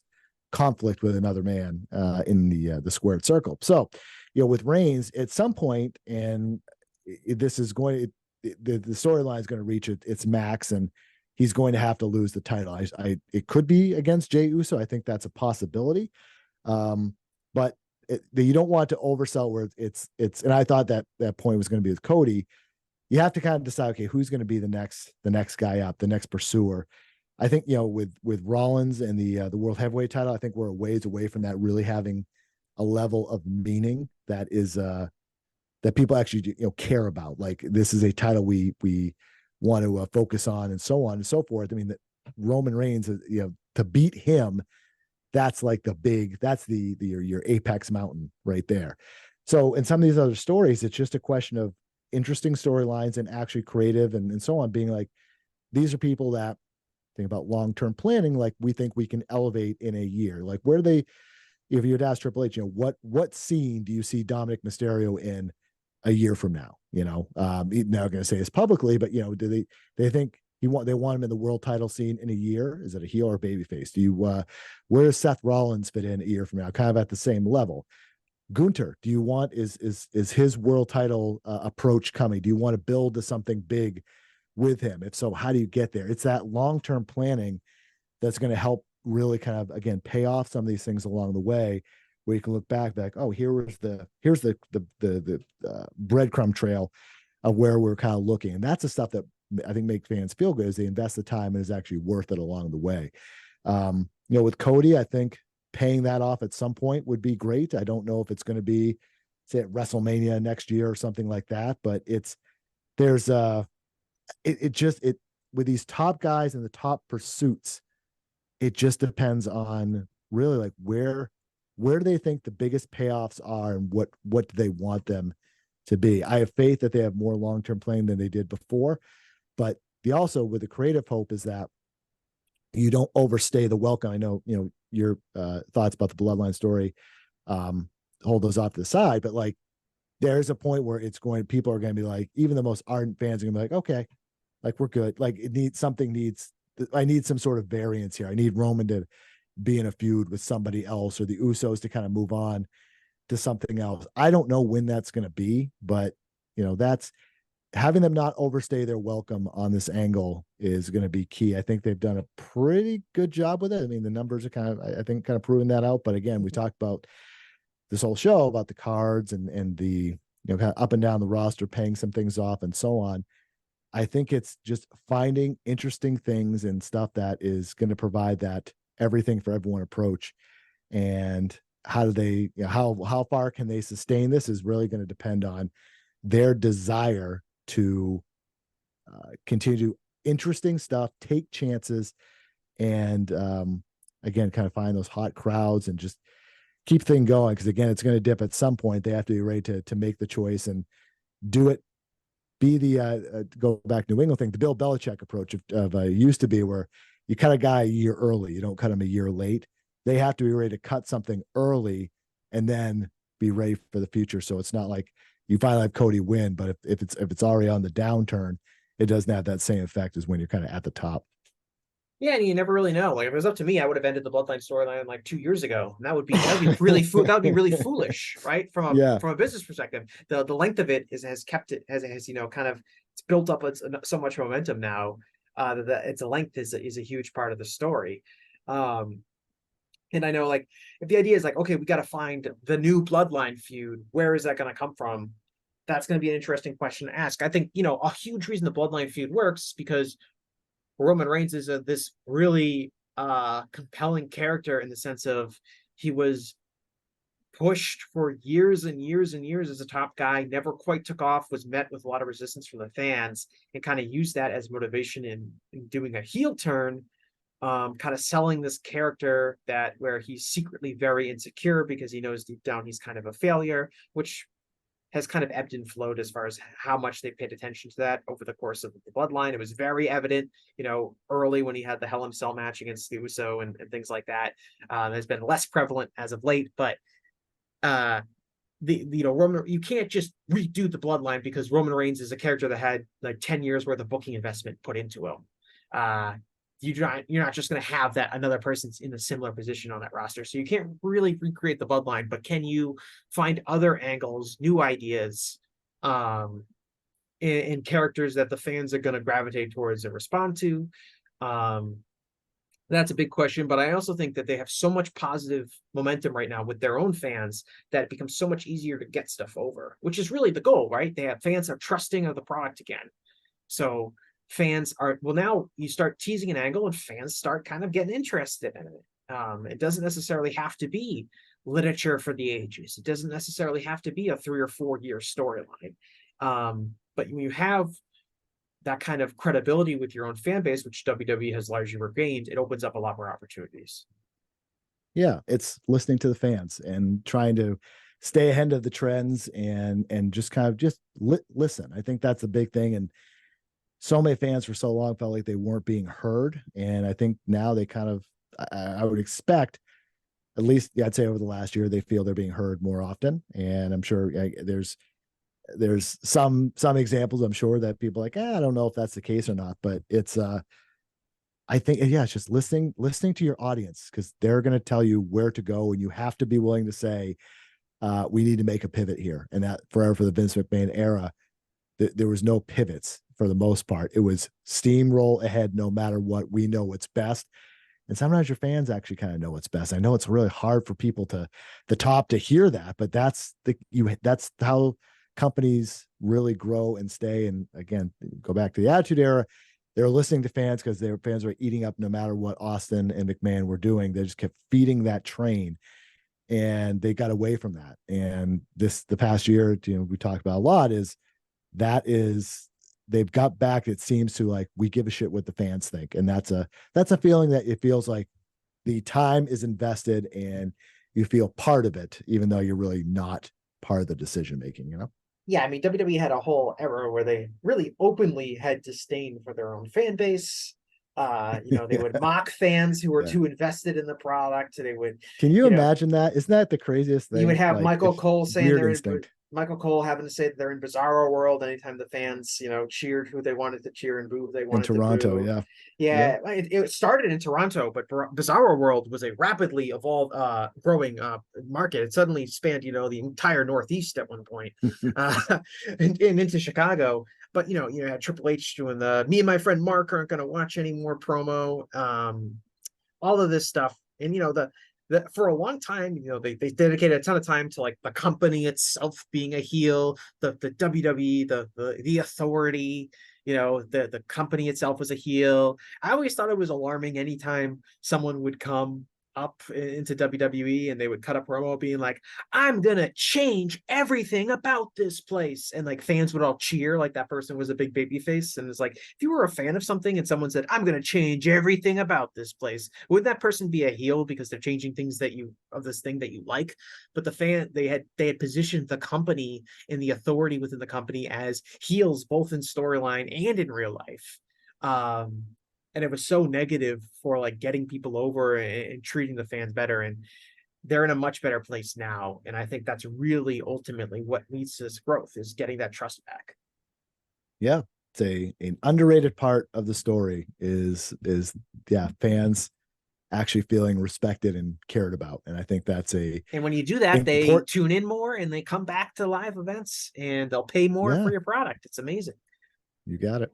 conflict with another man in the squared circle. So, with Reigns at some point, and this is going, the storyline is going to reach its max, and he's going to have to lose the title. It could be against Jey Uso. I think that's a possibility. But you don't want to oversell where it's, and I thought that point was going to be with Cody. You have to kind of decide, okay, who's going to be the next guy up, the next pursuer. I think, with Rollins and the world heavyweight title, I think we're a ways away from that really having a level of meaning that is, that people actually, care about. Like, this is a title we want to focus on, and so on and so forth. I mean, that Roman Reigns, to beat him, that's like that's your apex mountain right there. So in some of these other stories, it's just a question of interesting storylines and actually creative and so on, being like, these are people that think about long-term planning. Like, we think we can elevate in a year. Like, where do they, if you would ask Triple H, what scene do you see Dominic Mysterio in a year from now? He's not going to say this publicly, but do they think they want him in the world title scene in a year? Is it a heel or babyface? Do you where does Seth Rollins fit in a year from now? Kind of at the same level. Gunter, do you want is his world title approach coming? Do you want to build to something big with him? If so, how do you get there? It's that long-term planning that's going to help really kind of, again, pay off some of these things along the way, where you can look back like, oh, here's the breadcrumb trail of where we're kind of looking. And that's the stuff that I think make fans feel good, is they invest the time and is actually worth it along the way. With Cody, I think paying that off at some point would be great. I don't know if it's going to be, say, at WrestleMania next year or something like that, but with these top guys and the top pursuits, it just depends on really like where do they think the biggest payoffs are, and what do they want them to be. I have faith that they have more long-term planning than they did before, but also with the creative hope is that you don't overstay the welcome. I know, your thoughts about the Bloodline story, hold those off to the side, but like, there's a point where people are going to be like, even the most ardent fans are going to be like, okay, like, we're good. Like, I need some sort of variance here. I need Roman to be in a feud with somebody else, or the Usos to kind of move on to something else. I don't know when that's going to be, but that's having them not overstay their welcome on this angle is going to be key. I think they've done a pretty good job with it. I mean, the numbers are kind of proving that out. But again, we talked about this whole show about the cards and the, kind of up and down the roster, paying some things off and so on. I think it's just finding interesting things and stuff that is going to provide that everything for everyone approach. And how do they, how far can they sustain this is really going to depend on their desire to continue to do interesting stuff, take chances, and again, kind of find those hot crowds and just keep things going. Because again, it's going to dip at some point. They have to be ready to make the choice and do it. Be the go back to New England thing, the Bill Belichick approach of used to be, where you cut a guy a year early, you don't cut him a year late. They have to be ready to cut something early and then be ready for the future. So it's not like you finally have Cody win, but if it's already on the downturn, it doesn't have that same effect as when you're kind of at the top. Yeah, and you never really know. Like, if it was up to me, I would have ended the Bloodline storyline like 2 years ago. And that would be really that would be really foolish, right? From a business perspective. The length of it has kept it has kind of, it's built up so much momentum now that its length is a huge part of the story. And I know, like, if the idea is like, okay, we got to find the new Bloodline feud, where is that going to come from? That's going to be an interesting question to ask. I think, a huge reason the Bloodline feud works because Roman Reigns is this really compelling character in the sense of he was pushed for years and years and years as a top guy, never quite took off, was met with a lot of resistance from the fans, and kind of used that as motivation in doing a heel turn, kind of selling this character where he's secretly very insecure because he knows deep down he's kind of a failure, which has kind of ebbed and flowed as far as how much they paid attention to that over the course of the Bloodline. It was very evident, early when he had the Hell in a Cell match against the Uso and things like that. Has been less prevalent as of late, but Roman, you can't just redo the Bloodline because Roman Reigns is a character that had like 10 years worth of booking investment put into him. You're not just going to have that another person's in a similar position on that roster. So you can't really recreate the Bloodline, but can you find other angles, new ideas, and characters that the fans are going to gravitate towards and respond to? That's a big question, but I also think that they have so much positive momentum right now with their own fans that it becomes so much easier to get stuff over, which is really the goal, right? They have fans are trusting of the product again. So fans are, well, now you start teasing an angle and fans start kind of getting interested in it. It doesn't necessarily have to be literature for the ages. It doesn't necessarily have to be a 3 or 4 year storyline. But when you have that kind of credibility with your own fan base, which WWE has largely regained, it opens up a lot more opportunities. Yeah, it's listening to the fans and trying to stay ahead of the trends and just kind of just listen. I think that's a big thing. And so many fans for so long felt like they weren't being heard. And I think now they kind of, I would expect, at least I'd say over the last year, they feel they're being heard more often. And I'm sure there's some examples, I'm sure, that people are like, I don't know if that's the case or not, but it's I think, yeah, it's just listening to your audience, because they're going to tell you where to go, and you have to be willing to say, we need to make a pivot here. And that for the Vince McMahon era, there was no pivots for the most part. It was steamroll ahead no matter what. We know what's best. And sometimes your fans actually kind of know what's best. I know it's really hard for people to the top to hear that, but that's how companies really grow and stay. And again, go back to the Attitude Era. They're listening to fans because their fans were eating up no matter what Austin and McMahon were doing. They just kept feeding that train, and they got away from that. And the past year, we talked about a lot, is they've got back, it seems, to like, we give a shit what the fans think. And that's a feeling that it feels like the time is invested and you feel part of it, even though you're really not part of the decision making, Yeah, I mean, WWE had a whole era where they really openly had disdain for their own fan base. They would mock fans who were too invested in the product. They would. Can you imagine that? Isn't that the craziest thing? You would have Michael Cole saying they're instinct. Michael Cole having to say that they're in Bizarro World anytime the fans, cheered who they wanted to cheer and boo who they wanted in Toronto, to boo. Yeah. It started in Toronto, but Bizarro World was a rapidly growing market. It suddenly spanned, the entire Northeast at one point, and into Chicago. But you had Triple H doing me and my friend Mark aren't going to watch any more promo, all of this stuff, and for a long time, they dedicated a ton of time to like the company itself being a heel, the WWE, the authority, the company itself was a heel. I always thought it was alarming anytime someone would come up into WWE and they would cut a promo being like, I'm gonna change everything about this place, and like fans would all cheer like that person was a big baby face. And it's like, if you were a fan of something and someone said, I'm gonna change everything about this place, would that person be a heel because they're changing things of this thing that you like? But the fan, they had positioned the company and the authority within the company as heels, both in storyline and in real life. And it was so negative for like getting people over and treating the fans better. And they're in a much better place now. And I think that's really ultimately what leads to this growth, is getting that trust back. Yeah. It's an underrated part of the story is fans actually feeling respected and cared about. And I think that's and when you do that, they tune in more and they come back to live events and they'll pay more for your product. It's amazing. You got it.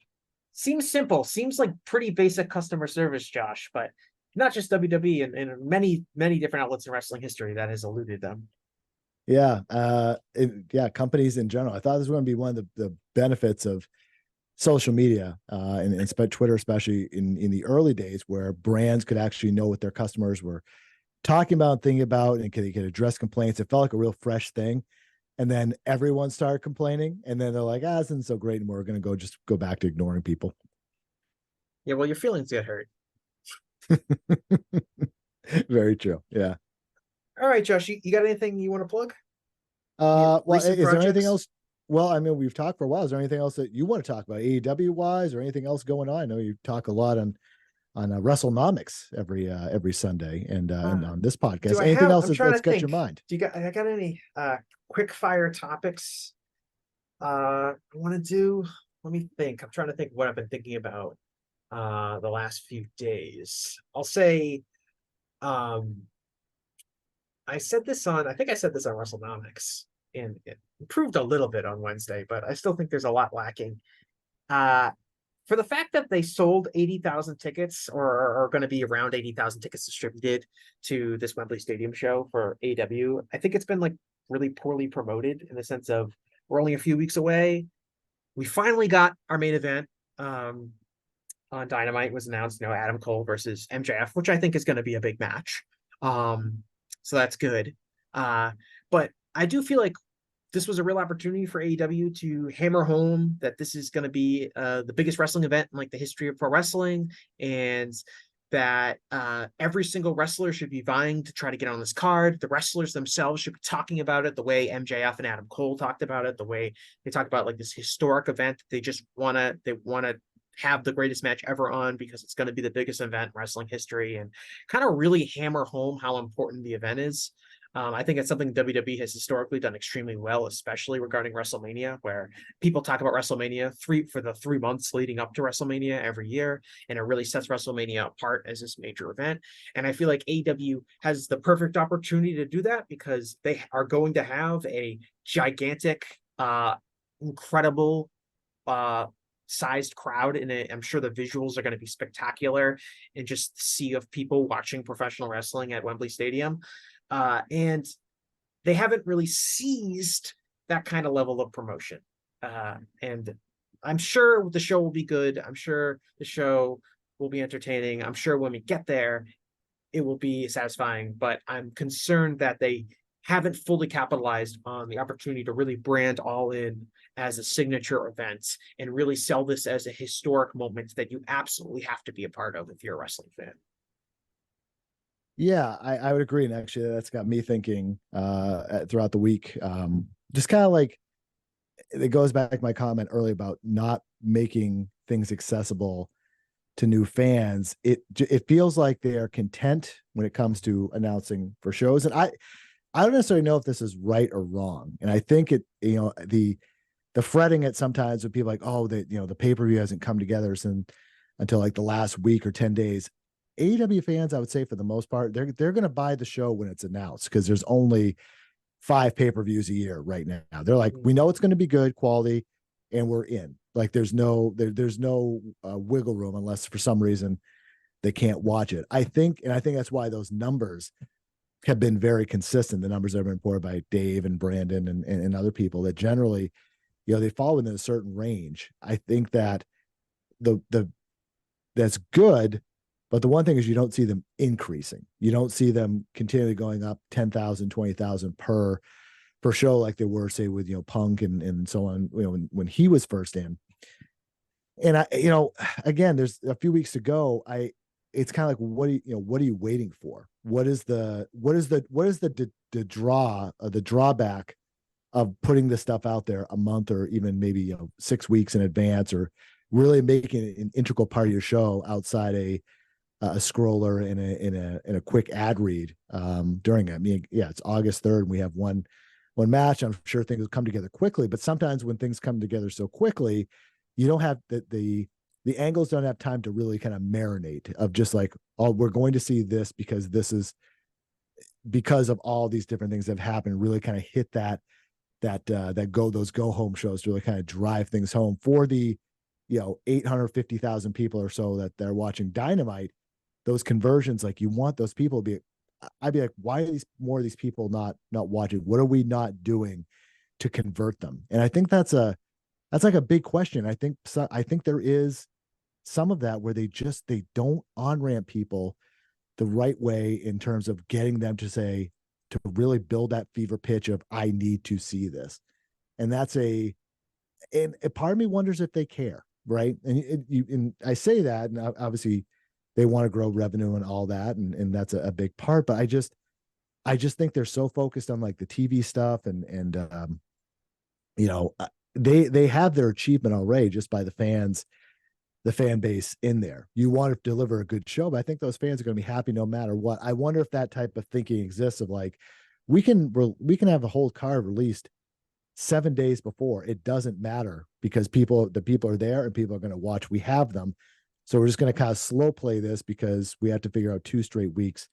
Seems simple. Seems like pretty basic customer service, Josh, but not just WWE, and many, many different outlets in wrestling history that has eluded them. Yeah. Companies in general. I thought this was going to be one of the benefits of social media and Twitter, especially in the early days, where brands could actually know what their customers were talking about, thinking about, and could address complaints. It felt like a real fresh thing. And then everyone started complaining, and then they're like, this isn't so great anymore. We're going to go back to ignoring people. Yeah, well, your feelings get hurt. Very true. Yeah. All right, Josh, you got anything you want to plug? Is there anything else? Well, I mean, we've talked for a while. Is there anything else that you want to talk about, AEW wise, or anything else going on? I know you talk a lot on WrestleNomics every Sunday and on this podcast. Anything else that's got your mind? I got any quick fire topics I want to do? Let me think. I'm trying to think what I've been thinking about the last few days. I'll say I think I said this on WrestleNomics, and it improved a little bit on Wednesday, but I still think there's a lot lacking. for the fact that they sold 80,000 tickets, or are going to be around 80,000 tickets distributed to this Wembley Stadium show for AEW, I think it's been like really poorly promoted in the sense of we're only a few weeks away. We finally got our main event on Dynamite was announced, Adam Cole versus MJF, which I think is going to be a big match. So that's good. But I do feel like this was a real opportunity for AEW to hammer home that this is going to be the biggest wrestling event in like the history of pro wrestling, and that every single wrestler should be vying to try to get on this card. The wrestlers themselves should be talking about it the way MJF and Adam Cole talked about it, the way they talked about like this historic event. They just want to have the greatest match ever on because it's going to be the biggest event in wrestling history, and kind of really hammer home how important the event is. I think it's something WWE has historically done extremely well, especially regarding WrestleMania, where people talk about WrestleMania for the 3 months leading up to WrestleMania every year, and it really sets WrestleMania apart as this major event. And I feel like AEW has the perfect opportunity to do that because they are going to have a gigantic, incredible, sized crowd in it. I'm sure the visuals are going to be spectacular, and just the sea of people watching professional wrestling at Wembley Stadium. And they haven't really seized that kind of level of promotion. And I'm sure the show will be good. I'm sure the show will be entertaining. I'm sure when we get there, it will be satisfying. But I'm concerned that they haven't fully capitalized on the opportunity to really brand All In as a signature event and really sell this as a historic moment that you absolutely have to be a part of if you're a wrestling fan. Yeah, I would agree. And actually that's got me thinking throughout the week. Just kind of like it goes back to my comment earlier about not making things accessible to new fans. It feels like they are content when it comes to announcing for shows. And I don't necessarily know if this is right or wrong. And I think the fretting at sometimes with people like, oh, the pay-per-view hasn't come together until like the last week or 10 days. AEW fans, I would say for the most part, they're going to buy the show when it's announced because there's only 5 pay-per-views a year right now. They're like, we know it's going to be good quality and we're in. Like there's no wiggle room unless for some reason they can't watch it. I think that's why those numbers have been very consistent. The numbers that have been reported by Dave and Brandon and other people that generally, they fall within a certain range. I think that that's good. But the one thing is you don't see them increasing. You don't see them continually going up 10,000, 20,000 per show like they were, say, with, Punk and so on, when he was first in. And again, there's a few weeks to go. It's kind of like, what are you waiting for? What is the drawback of putting this stuff out there a month or even maybe, 6 weeks in advance, or really making it an integral part of your show outside a scroller in a quick ad read during it. I mean, yeah, it's August 3rd and we have one match. I'm sure things will come together quickly, but sometimes when things come together so quickly, you don't have the angles don't have time to really kind of marinate of just like, oh, we're going to see this because this is because of all these different things that have happened, really kind of hit those go home shows to really kind of drive things home for the 850,000 people or so that they're watching Dynamite. Those conversions, like you want those people to be, I'd be like, why are more of these people not watching? What are we not doing to convert them? And I think that's like a big question. I think there is some of that where they don't on-ramp people the right way in terms of getting them to really build that fever pitch of, I need to see this. And and a part of me wonders if they care. Right. And I say that, and obviously they want to grow revenue and all that. And that's a big part, but I just think they're so focused on like the TV stuff and they have their achievement already just by the fan base in there. You want to deliver a good show, but I think those fans are going to be happy no matter what. I wonder if that type of thinking exists of like, we can have a whole card released 7 days before. It doesn't matter because the people are there and people are going to watch. We have them. So we're just going to kind of slow play this because we have to figure out 2 straight weeks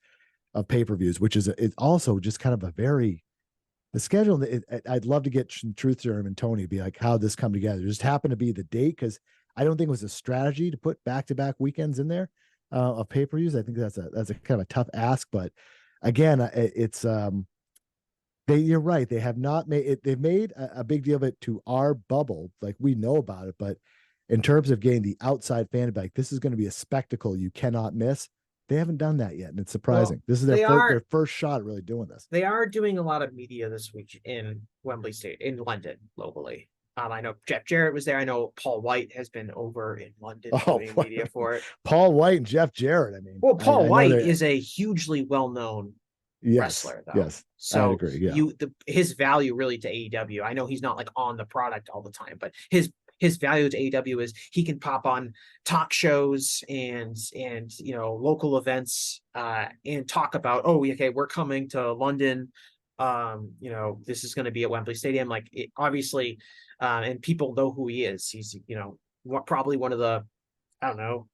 of pay-per-views, which is it's also just kind of the schedule. I'd love to get Truth Serum and Tony be like, how this come together. It just happened to be the date because I don't think it was a strategy to put back-to-back weekends in there of pay-per-views. I think that's a kind of a tough ask, but again, it's you're right. They have not made it. They've made a big deal of it to our bubble, like we know about it. But in terms of getting the outside fan to be like, this is going to be a spectacle you cannot miss. They haven't done that yet, and it's surprising. Well, this is their first shot at really doing this. They are doing a lot of media this week in Wembley State, in London, locally. I know Jeff Jarrett was there. I know Paul White has been over in London doing media for it. Paul White and Jeff Jarrett. I mean, well, Paul White is a hugely well-known wrestler, though. Yes, so I agree. Yeah. His value really to AEW. I know he's not like on the product all the time, but his value to AEW is he can pop on talk shows and local events and talk about, we're coming to London. This is going to be at Wembley Stadium. Like obviously, and people know who he is. He's probably one of the, I don't know,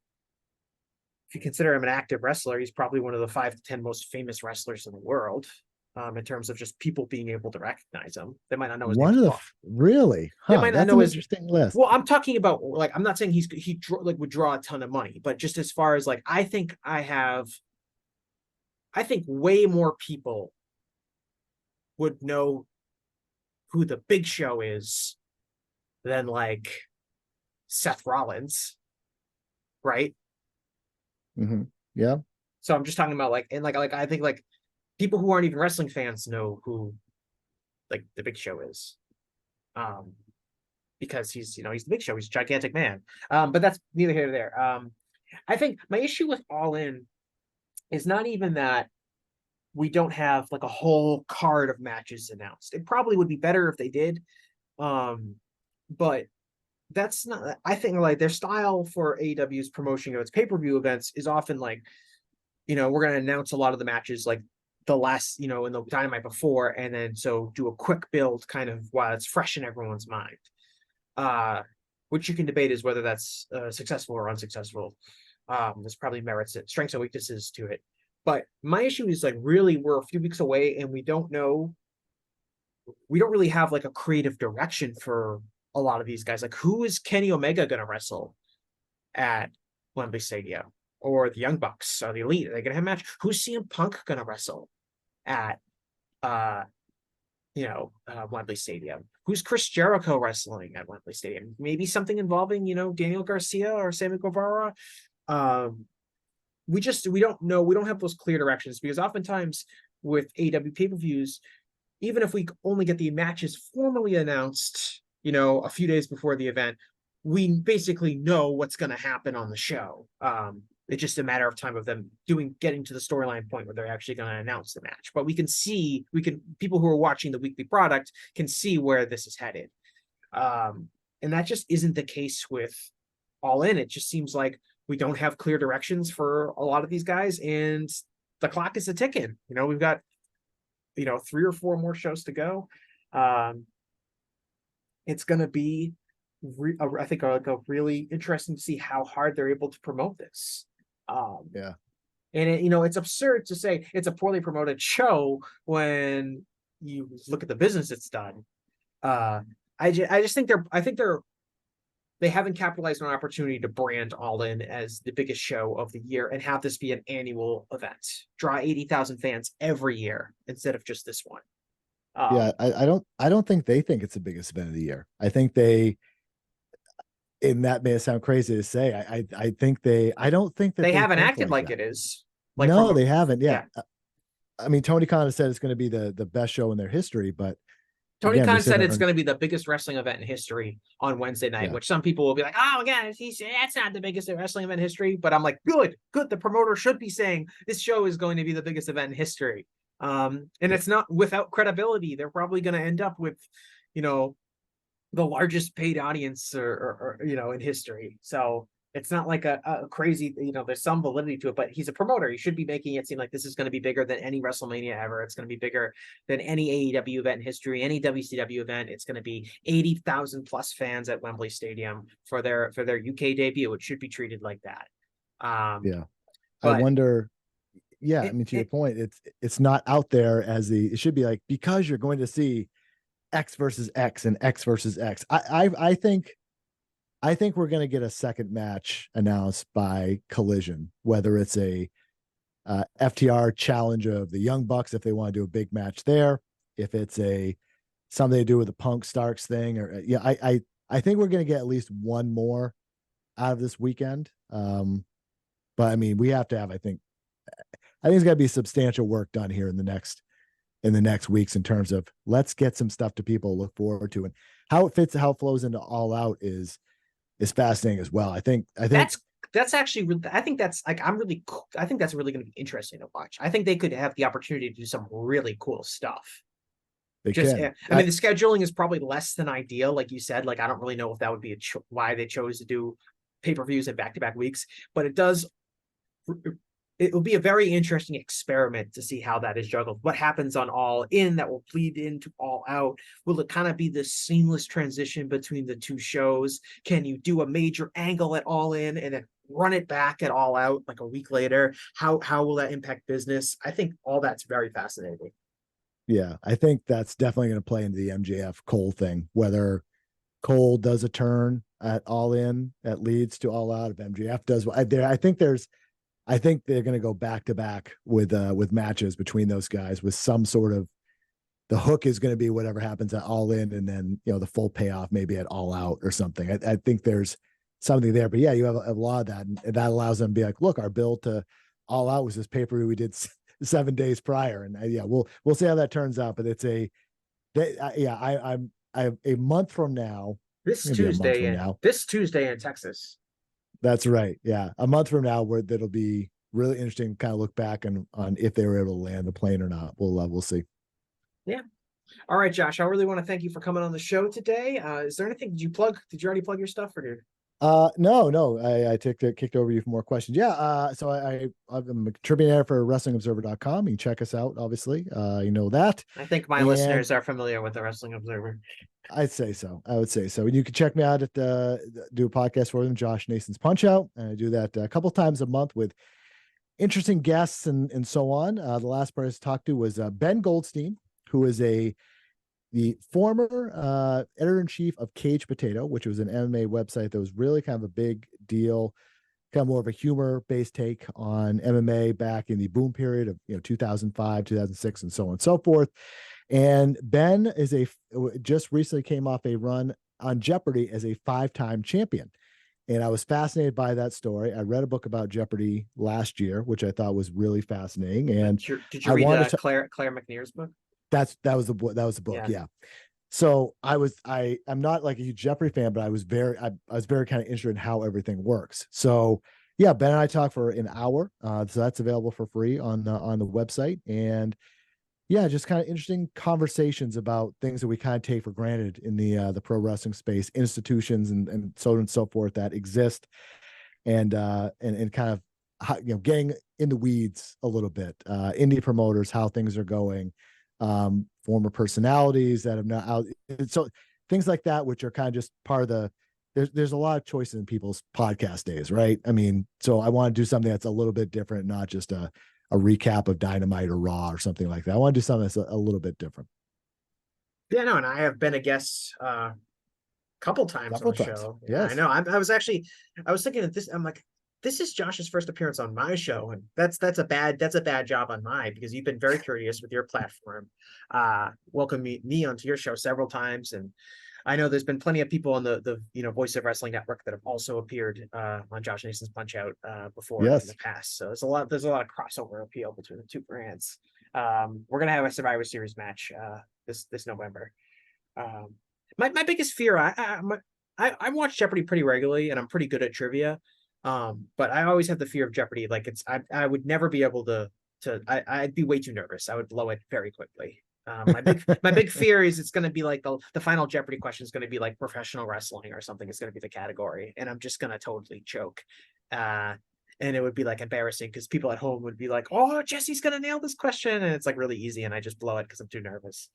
if you consider him an active wrestler, he's probably one of the 5 to 10 most famous wrestlers in the world. In terms of just people being able to recognize him. They might not know his name. Really? They might not know his interesting list. Well, I'm talking about, like, I'm not saying he would draw a ton of money, but just as far as like, I think way more people would know who the Big Show is than like Seth Rollins, right? Mm-hmm. Yeah. So I'm just talking about like, and like I think like people who aren't even wrestling fans know who like the Big Show is. Because he's the Big Show, he's a gigantic man. But that's neither here nor there. I think my issue with All In is not even that we don't have like a whole card of matches announced. It probably would be better if they did. But that's not, I think like their style for AEW's promotion of its pay-per-view events is often like, we're going to announce a lot of the matches like the last, in the Dynamite before, and then so do a quick build kind of while it's fresh in everyone's mind. Which you can debate is whether that's successful or unsuccessful. There's probably merits, strengths and weaknesses to it. But my issue is like, really, we're a few weeks away and we don't really have like a creative direction for a lot of these guys. Like, who is Kenny Omega going to wrestle at Wembley Stadium? Or the Young Bucks or the Elite? Are they going to have a match? Who's CM Punk going to wrestle at Wembley Stadium? Who's Chris Jericho wrestling at Wembley Stadium? Maybe something involving Daniel Garcia or Sammy Guevara. We don't know. We don't have those clear directions, because oftentimes with AEW pay-per-views, even if we only get the matches formally announced a few days before the event, we basically know what's going to happen on the show. It's just a matter of time of them getting to the storyline point where they're actually going to announce the match. But people who are watching the weekly product can see where this is headed. And that just isn't the case with All In. It just seems like we don't have clear directions for a lot of these guys, and the clock is ticking. We've got 3 or 4 more shows to go. It's going to be, I think, really interesting to see how hard they're able to promote this. Yeah. And it's absurd to say it's a poorly promoted show when you look at the business it's done. I just think they haven't capitalized on an opportunity to brand All In as the biggest show of the year and have this be an annual event, draw 80,000 fans every year instead of just this one. I don't think they think it's the biggest event of the year. I think and that may sound crazy to say. I don't think that they haven't acted like it is. No, they haven't. Yeah. I mean, Tony Khan has said it's going to be the best show in their history, but Tony Khan said it's going to be the biggest wrestling event in history on Wednesday night, which some people will be like, oh, again, that's not the biggest wrestling event in history. But I'm like, good. The promoter should be saying this show is going to be the biggest event in history. And it's not without credibility. They're probably going to end up with, the largest paid audience or in history. So it's not like a crazy, there's some validity to it, but he's a promoter. He should be making it seem like this is going to be bigger than any WrestleMania ever. It's going to be bigger than any AEW event in history, any WCW event. It's going to be 80,000 plus fans at Wembley Stadium for their UK debut. It should be treated like that. I wonder. Yeah. I mean, to your point, it's not out there as it should be like, because you're going to see X versus X and X versus X. I think I think we're going to get a second match announced by Collision, whether it's a FTR challenge of the Young Bucks if they want to do a big match there, if it's a something to do with the Punk Starks thing, or I think we're going to get at least one more out of this weekend. But I mean, we have to have, I think it's got to be substantial work done here in the next weeks in terms of let's get some stuff to people to look forward to, and how it fits, how it flows into All Out is fascinating as well. I think that's actually, I think that's like, I think that's really going to be interesting to watch. I think they could have the opportunity to do some really cool stuff. they can. I mean, the scheduling is probably less than ideal, like you said. Like, I don't really know if that would be why they chose to do pay-per-views at back-to-back weeks, but it will be a very interesting experiment to see how that is juggled. What happens on All In that will bleed into All Out? Will it kind of be this seamless transition between the two shows? Can you do a major angle at All In and then run it back at All Out like a week later? How will that impact business? I think all that's very fascinating. Yeah, I think that's definitely going to play into the MJF Cole thing, whether Cole does a turn at All In that leads to All Out. If MJF does, I think they're going to go back to back with matches between those guys with some sort of, the hook is going to be whatever happens at All In, and then the full payoff maybe at All Out or something. I think there's something there, but yeah, you have a lot of that, and that allows them to be like, look, our build to All Out was this pay-per-view we did 7 days prior, and we'll see how that turns out. But it's I'm a month from now. This Tuesday in Texas. That's right. Yeah. A month from now, where that'll be really interesting to kind of look back on if they were able to land the plane or not. We'll see. Yeah. All right, Josh, I really want to thank you for coming on the show today. Is there anything, did you already plug your stuff, or dude? No, I kicked over you for more questions. Yeah. So I'm a contributor for WrestlingObserver.com. You can check us out, obviously. You know that. I think my listeners are familiar with the Wrestling Observer. I'd say so. I would say so. And you can check me out at do a podcast for them, Josh Nason's Punch Out. And I do that a couple times a month with interesting guests and so on. The last person I talked to was Ben Goldstein, who is the former editor-in-chief of Cage Potato, which was an MMA website that was really kind of a big deal, kind of more of a humor-based take on MMA back in the boom period of 2005, 2006, and so on and so forth. And Ben just recently came off a run on Jeopardy as a 5-time champion. And I was fascinated by that story. I read a book about Jeopardy last year, which I thought was really fascinating. And did you read Claire McNear's book? That was the book. That was the book. Yeah. So I'm not like a huge Jeopardy fan, but I was very kind of interested in how everything works. So yeah, Ben and I talked for an hour. So that's available for free on the website. And yeah, just kind of interesting conversations about things that we kind of take for granted in the pro wrestling space, institutions and so on and so forth that exist, and kind of getting in the weeds a little bit. Indie promoters, how things are going, former personalities that have not out, so things like that, which are kind of just part of there's a lot of choices in people's podcast days, right? I mean, so I want to do something that's a little bit different, not just a recap of Dynamite or Raw or something like that. I want to do something that's a little bit different. Yeah, no, and I have been a guest couple times on the show. Yes. I know. I was thinking of this. I'm like, this is Josh's first appearance on my show, and that's a bad job on mine, because you've been very courteous with your platform. Welcome me onto your show several times, and I know there's been plenty of people on the Voice of Wrestling Network that have also appeared on Josh Nason's Punch Out before in the past. So there's a lot of crossover appeal between the two brands. We're gonna have a Survivor Series match this November. My biggest fear, I watch Jeopardy pretty regularly, and I'm pretty good at trivia. But I always have the fear of Jeopardy. Like I would never be able to I'd be way too nervous. I would blow it very quickly. My big fear is it's going to be like the final Jeopardy question is going to be like professional wrestling or something. It's going to be the category, and I'm just going to totally choke. And it would be like embarrassing, because people at home would be like, "Oh, Jesse's going to nail this question," and it's like really easy, and I just blow it because I'm too nervous.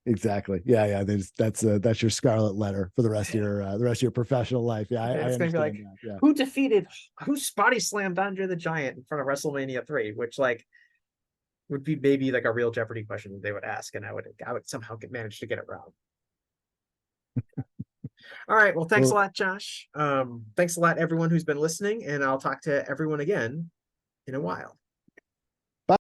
Exactly. Yeah. That's your scarlet letter for the rest of your professional life. Yeah. It's going to be like, who body slammed Andre the Giant in front of WrestleMania 3, which like would be maybe like a real Jeopardy question that they would ask, and I would somehow manage to get it wrong. All right. Well, thanks a Well- lot, Josh. Thanks a lot, everyone who's been listening, and I'll talk to everyone again in a while.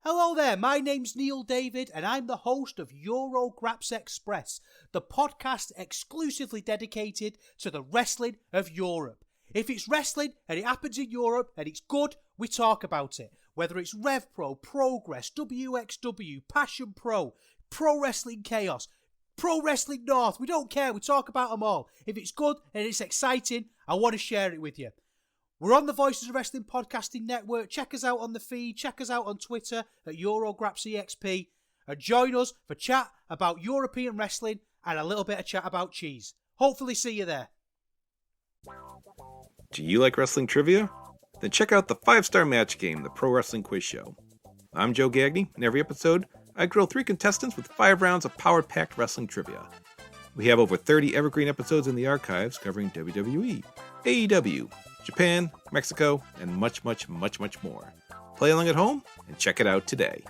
Hello there, my name's Neil David, and I'm the host of Eurograps Express, the podcast exclusively dedicated to the wrestling of Europe. If it's wrestling and it happens in Europe and it's good, we talk about it. Whether it's RevPro, Progress, WXW, Passion Pro, Pro Wrestling Chaos, Pro Wrestling North, we don't care, we talk about them all. If it's good and it's exciting, I want to share it with you. We're on the Voices of Wrestling Podcasting Network. Check us out on the feed. Check us out on Twitter at EuroGrapsEXP. And join us for chat about European wrestling and a little bit of chat about cheese. Hopefully see you there. Do you like wrestling trivia? Then check out the 5-Star Match Game, the Pro Wrestling Quiz Show. I'm Joe Gagney. In every episode, I grill 3 contestants with 5 rounds of power-packed wrestling trivia. We have over 30 evergreen episodes in the archives covering WWE, AEW, Japan, Mexico, and much, much, much, much more. Play along at home and check it out today.